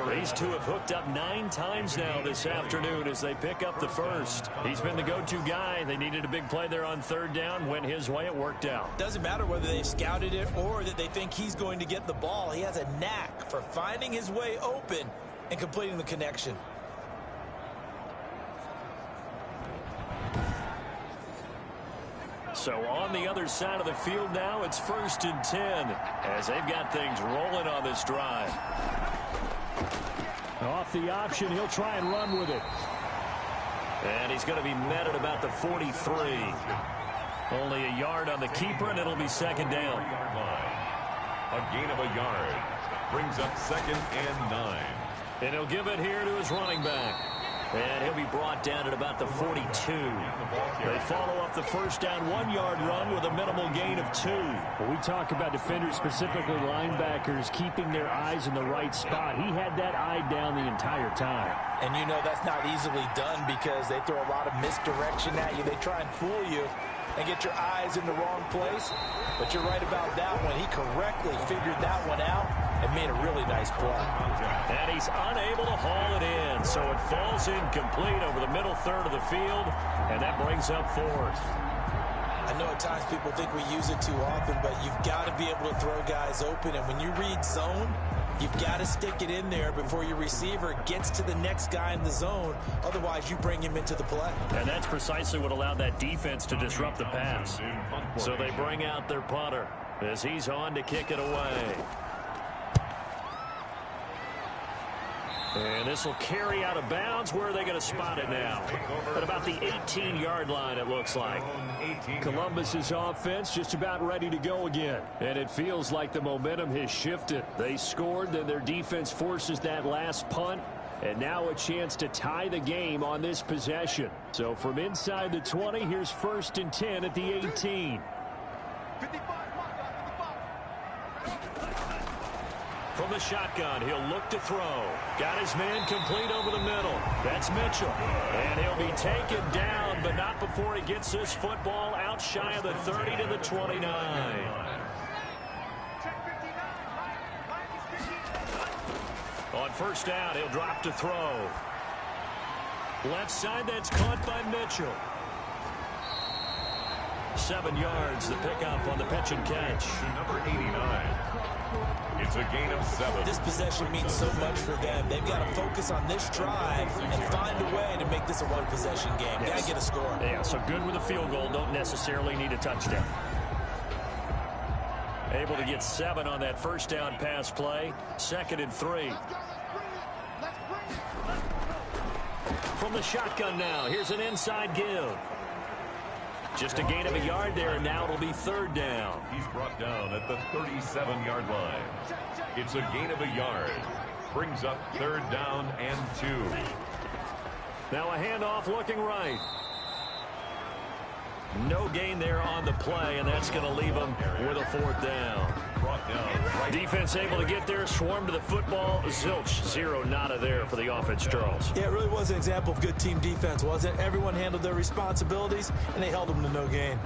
These two have hooked up 9 times now this afternoon as they pick up the first. He's been the go-to guy. They needed a big play there on 3rd down. Went his way. It worked out. Doesn't matter whether they scouted it or that they think he's going to get the ball. He has a knack for finding his way open and completing the connection. So on the other side of the field now, it's 1st and 10 as they've got things rolling on this drive. Off the option, he'll try and run with it. And he's going to be met at about the 43. Only a yard on the keeper, and it'll be 2nd down. A gain of a yard brings up 2nd and 9. And he'll give it here to his running back. And he'll be brought down at about the 42. They follow up the 1st down 1-yard run with a minimal gain of 2. When we talk about defenders, specifically linebackers, keeping their eyes in the right spot, he had that eye down the entire time. And you know that's not easily done because they throw a lot of misdirection at you. They try and fool you and get your eyes in the wrong place. But you're right about that one. He correctly figured that one out and made a really nice play. And he's unable to haul it in, so it falls incomplete over the middle third of the field, and that brings up 4th. I know at times people think we use it too often, but you've got to be able to throw guys open, and when you read zone, you've got to stick it in there before your receiver gets to the next guy in the zone. Otherwise, you bring him into the play. And that's precisely what allowed that defense to disrupt the pass. So they bring out their punter as he's on to kick it away. And this will carry out of bounds. Where are they going to spot it now? At about the 18-yard line, it looks like. Columbus's offense just about ready to go again. And it feels like the momentum has shifted. They scored, then their defense forces that last punt. And now a chance to tie the game on this possession. So from inside the 20, here's 1st and 10 at the 18. From the shotgun, he'll look to throw. Got his man complete over the middle. That's Mitchell. And he'll be taken down, but not before he gets this football out shy of the 30 to the 29. On 1st down, he'll drop to throw. Left side, that's caught by Mitchell. 7 yards, the pickup on the pitch and catch. Number 89. It's a gain of 7. This possession means so much for them. They've got to focus on this drive and find a way to make this a one-possession game. Got to get a score. Yeah, so good with a field goal. Don't necessarily need a touchdown. Able to get 7 on that 1st down pass play. 2nd and 3. From the shotgun now, here's an inside give. Just a gain of a yard there, and now it'll be 3rd down. He's brought down at the 37-yard line. It's a gain of a yard. Brings up 3rd down and 2. Now a handoff looking right. No gain there on the play, and that's going to leave them with a 4th down. Brought down right. Defense able to get there, swarm to the football. Zilch, 0 nada there for the offense, Charles. Yeah, it really was an example of good team defense, wasn't it? Everyone handled their responsibilities, and they held them to no gain.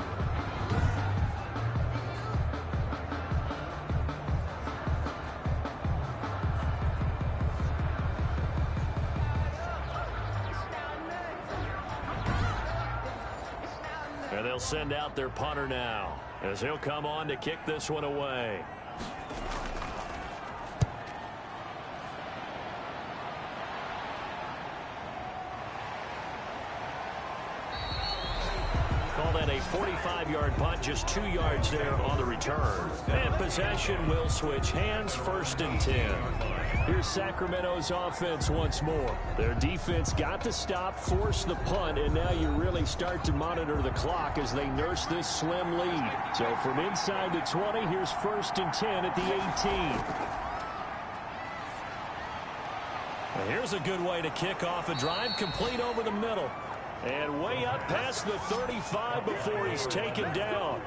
And they'll send out their punter now as he'll come on to kick this one away. Call that a 45-yard punt, just 2 yards there on the return. And possession will switch hands, 1st and 10. Here's Sacramento's offense once more. Their defense got the stop, forced the punt, and now you really start to monitor the clock as they nurse this slim lead. So from inside the 20, here's 1st and 10 at the 18. Now here's a good way to kick off a drive, complete over the middle. And way up past the 35 before he's taken down.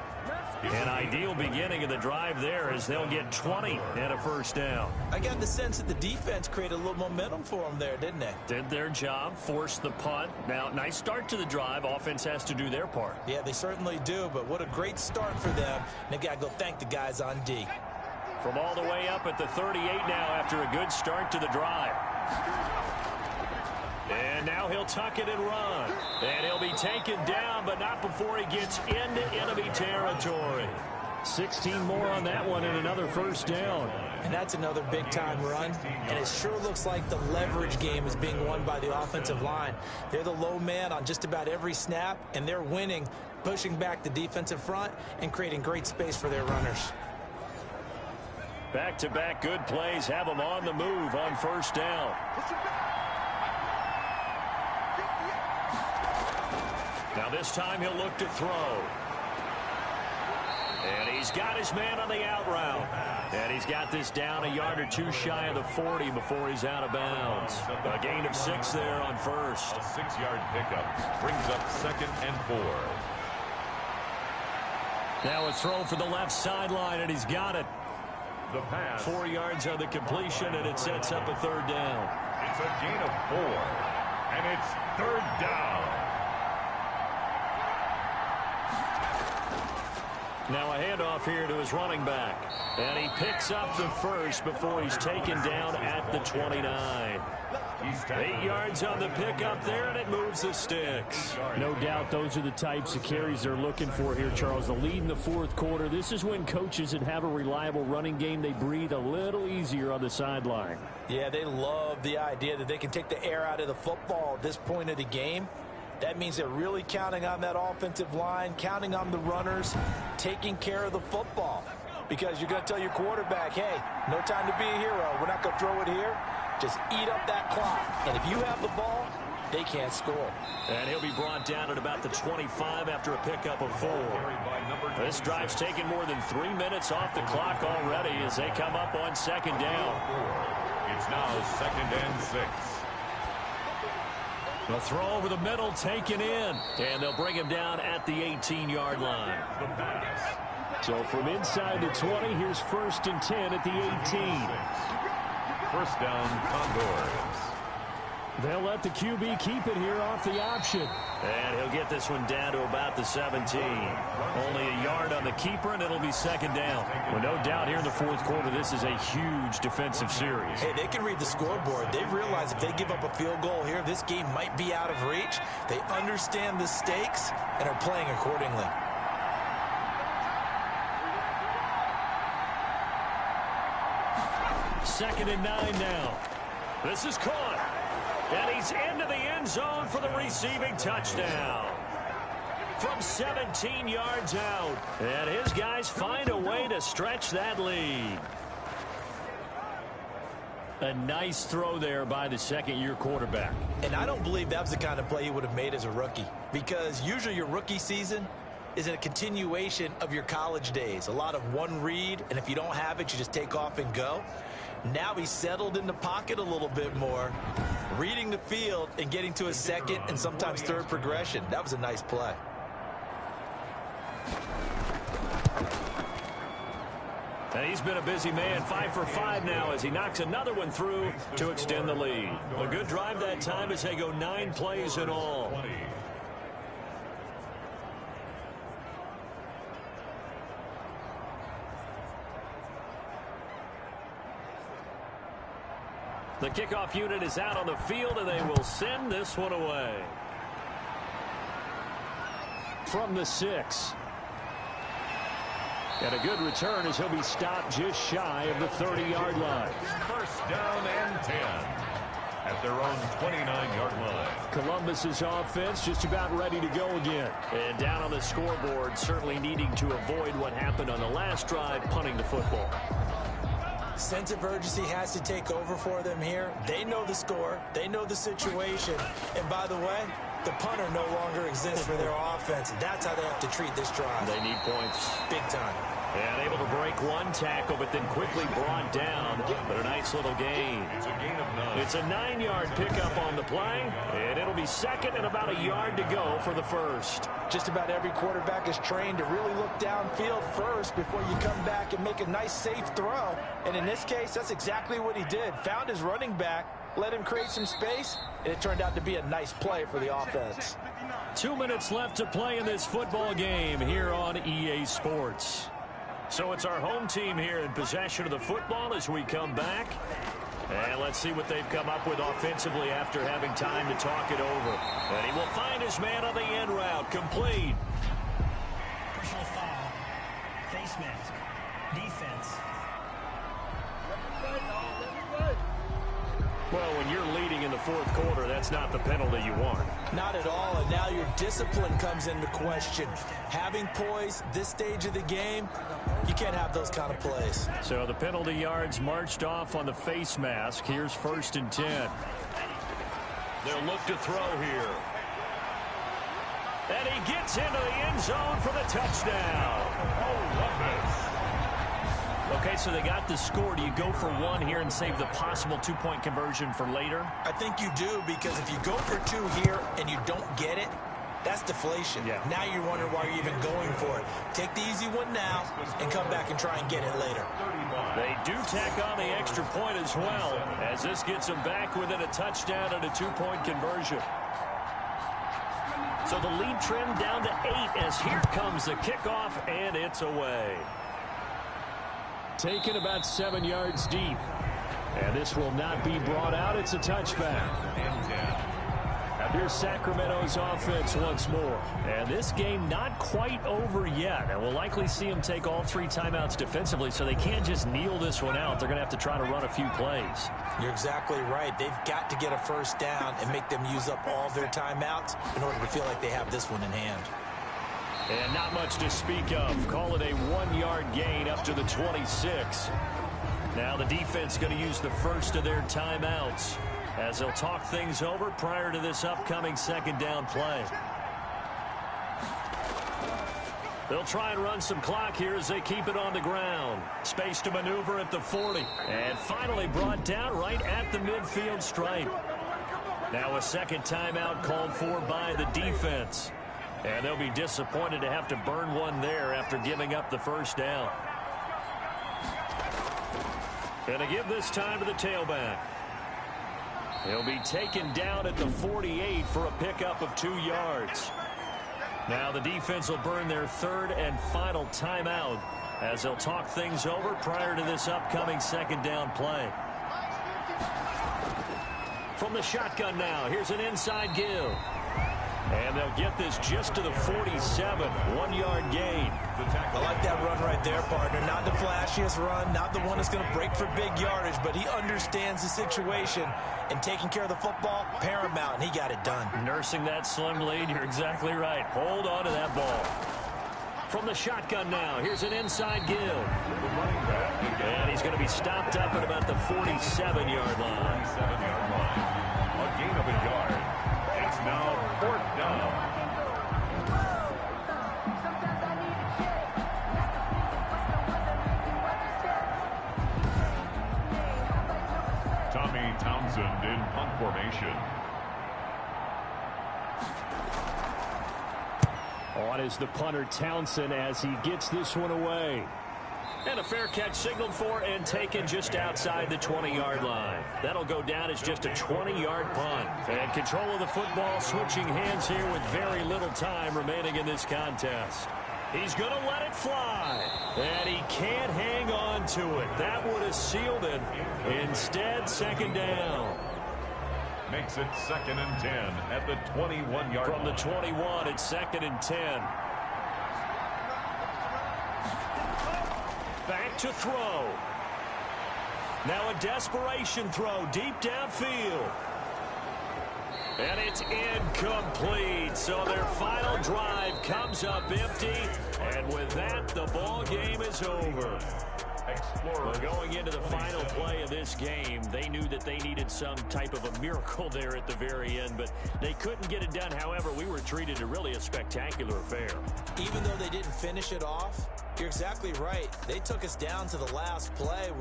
An ideal beginning of the drive there as they'll get 20 and a first down. I got the sense that the defense created a little momentum for them there, didn't they? Did their job, forced the punt. Now, nice start to the drive. Offense has to do their part. Yeah, they certainly do, but what a great start for them. And they got to go thank the guys on D. From all the way up at the 38 now after a good start to the drive. And now he'll tuck it and run. And he'll be taken down, but not before he gets into enemy territory. 16 more on that one and another first down. And that's another big-time run. And it sure looks like the leverage game is being won by the offensive line. They're the low man on just about every snap, and they're winning, pushing back the defensive front and creating great space for their runners. Back-to-back good plays have them on the move on first down. Now this time he'll look to throw. And he's got his man on the out route. And he's got this down a yard or two shy of the 40 before he's out of bounds. A gain of 6 there on first. A 6-yard pickup brings up 2nd and 4. Now a throw for the left sideline, and he's got it. The pass. 4 yards on the completion, and it sets up a 3rd down. It's a gain of 4, and it's 3rd down. Now a handoff here to his running back. And he picks up the first before he's taken down at the 29. 8 yards on the pickup there, and it moves the sticks. No doubt those are the types of carries they're looking for here, Charles. The lead in the 4th quarter. This is when coaches that have a reliable running game, they breathe a little easier on the sideline. Yeah, they love the idea that they can take the air out of the football at this point of the game. That means they're really counting on that offensive line, counting on the runners, taking care of the football. Because you're going to tell your quarterback, hey, no time to be a hero. We're not going to throw it here. Just eat up that clock. And if you have the ball, they can't score. And he'll be brought down at about the 25 after a pickup of 4. This drive's taken more than 3 minutes off the clock already as they come up on 2nd down. It's now 2nd and 6. The throw over the middle taken in. And they'll bring him down at the 18-yard line. The pass. So from inside the 20, here's 1st and 10 at the 18. First down, Condors. They'll let the QB keep it here off the option. And he'll get this one down to about the 17. Only a yard on the keeper, and it'll be 2nd down. Well, no doubt here in the 4th quarter, this is a huge defensive series. Hey, they can read the scoreboard. They realize if they give up a field goal here, this game might be out of reach. They understand the stakes and are playing accordingly. Second and 9 now. This is caught. And he's into the end zone for the receiving touchdown. From 17 yards out. And his guys find a way to stretch that lead. A nice throw there by the 2nd-year quarterback. And I don't believe that was the kind of play he would have made as a rookie. Because usually your rookie season is a continuation of your college days. A lot of one read, and if you don't have it, you just take off and go. Now he's settled in the pocket a little bit more, reading the field and getting to a 2nd and sometimes 3rd progression. That was a nice play. And he's been a busy man, 5 for 5 now as he knocks another one through to extend the lead. A good drive that time as they go 9 plays in all. The kickoff unit is out on the field, and they will send this one away. From the 6. And a good return as he'll be stopped just shy of the 30-yard line. First down and 10 at their own 29-yard line. Columbus's offense just about ready to go again. And down on the scoreboard, certainly needing to avoid what happened on the last drive, punting the football. Sense of urgency has to take over for them here. They know the score. They know the situation. And by the way, the punter no longer exists for their offense. That's how they have to treat this drive. They need points. Big time. And able to break one tackle, but then quickly brought down. But a nice little gain. It's a gain of 9. It's a 9-yard pickup on the play, and it'll be second and about a yard to go for the first. Just about every quarterback is trained to really look downfield first before you come back and make a nice, safe throw. And in this case, that's exactly what he did. Found his running back, let him create some space, and it turned out to be a nice play for the offense. 2 minutes left to play in this football game here on EA Sports. So it's our home team here in possession of the football as we come back. And let's see what they've come up with offensively after having time to talk it over. And he will find his man on the end route. Complete. Personal foul. Face mask. Defense. Well, when you're leading in the fourth quarter, that's not the penalty you want. Not at all, and now your discipline comes into question. Having poise this stage of the game, you can't have those kind of plays. So the penalty yards marched off on the face mask. Here's 1st and 10. They'll look to throw here. And he gets into the end zone for the touchdown. Oh, love this. Okay, so they got the score. Do you go for one here and save the possible 2-point conversion for later? I think you do, because if you go for 2 here and you don't get it, that's deflation. Yeah. Now you're wondering why you're even going for it. Take the easy one now and come back and try and get it later. They do tack on the extra point as well, as this gets them back within a touchdown and a 2-point conversion. So the lead trimmed down to 8 as here comes the kickoff, and it's away. Taken about 7 yards deep. And this will not be brought out. It's a touchback. Here's Sacramento's offense once more. And this game not quite over yet. And we'll likely see them take all 3 timeouts defensively, so they can't just kneel this one out. They're going to have to try to run a few plays. You're exactly right. They've got to get a first down and make them use up all their timeouts in order to feel like they have this one in hand. And not much to speak of. Call it a 1-yard gain up to the 26. Now the defense going to use the first of their timeouts as they'll talk things over prior to this upcoming 2nd down play. They'll try and run some clock here as they keep it on the ground. Space to maneuver at the 40. And finally brought down right at the midfield stripe. Now a 2nd timeout called for by the defense. And they'll be disappointed to have to burn one there after giving up the first down. Going to give this time to the tailback. He'll be taken down at the 48 for a pickup of 2 yards. Now the defense will burn their 3rd and final timeout as they'll talk things over prior to this upcoming 2nd down play. From the shotgun now, here's an inside give. And they'll get this just to the 47, 1-yard gain. I like that run right there, partner. Not the flashiest run, not the one that's going to break for big yardage, but he understands the situation, and taking care of the football, paramount, and he got it done. Nursing that slim lead, you're exactly right. Hold on to that ball. From the shotgun now, here's an inside give. And he's going to be stopped up at about the 47-yard line. A gain of a yard. It's now 4th down. Tommy Townsend in punt formation. On is the punter Townsend as he gets this one away. And a fair catch signaled for and taken just outside the 20-yard line. That'll go down as just a 20-yard punt. And control of the football switching hands here with very little time remaining in this contest. He's going to let it fly. And he can't hang on to it. That would have sealed it. Instead, 2nd down. Makes it 2nd and 10 at the 21-yard line. From the 21, it's 2nd and 10. Back to throw. Now a desperation throw deep downfield. And it's incomplete. So their final drive comes up empty. And with that, the ball game is over. Well, going into the final play of this game, they knew that they needed some type of a miracle there at the very end, but they couldn't get it done. However, we were treated to really a spectacular affair. Even though they didn't finish it off, You're exactly right. They took us down to the last play.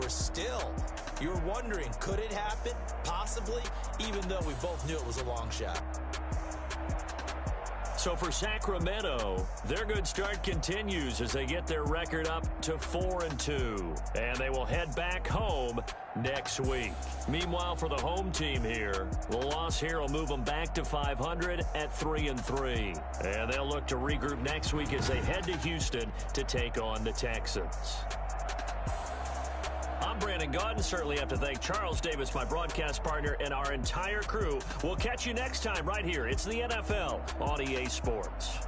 You're wondering, could it happen? Possibly, even though we both knew it was a long shot. So for Sacramento, their good start continues as they get their record up to 4-2. And they will head back home next week. Meanwhile, for the home team here, the loss here will move them back to 500 at 3-3. And they'll look to regroup next week as they head to Houston to take on the Texans. I'm Brandon Gaudin. Certainly have to thank Charles Davis, my broadcast partner, and our entire crew. We'll catch you next time right here. It's the NFL on EA Sports.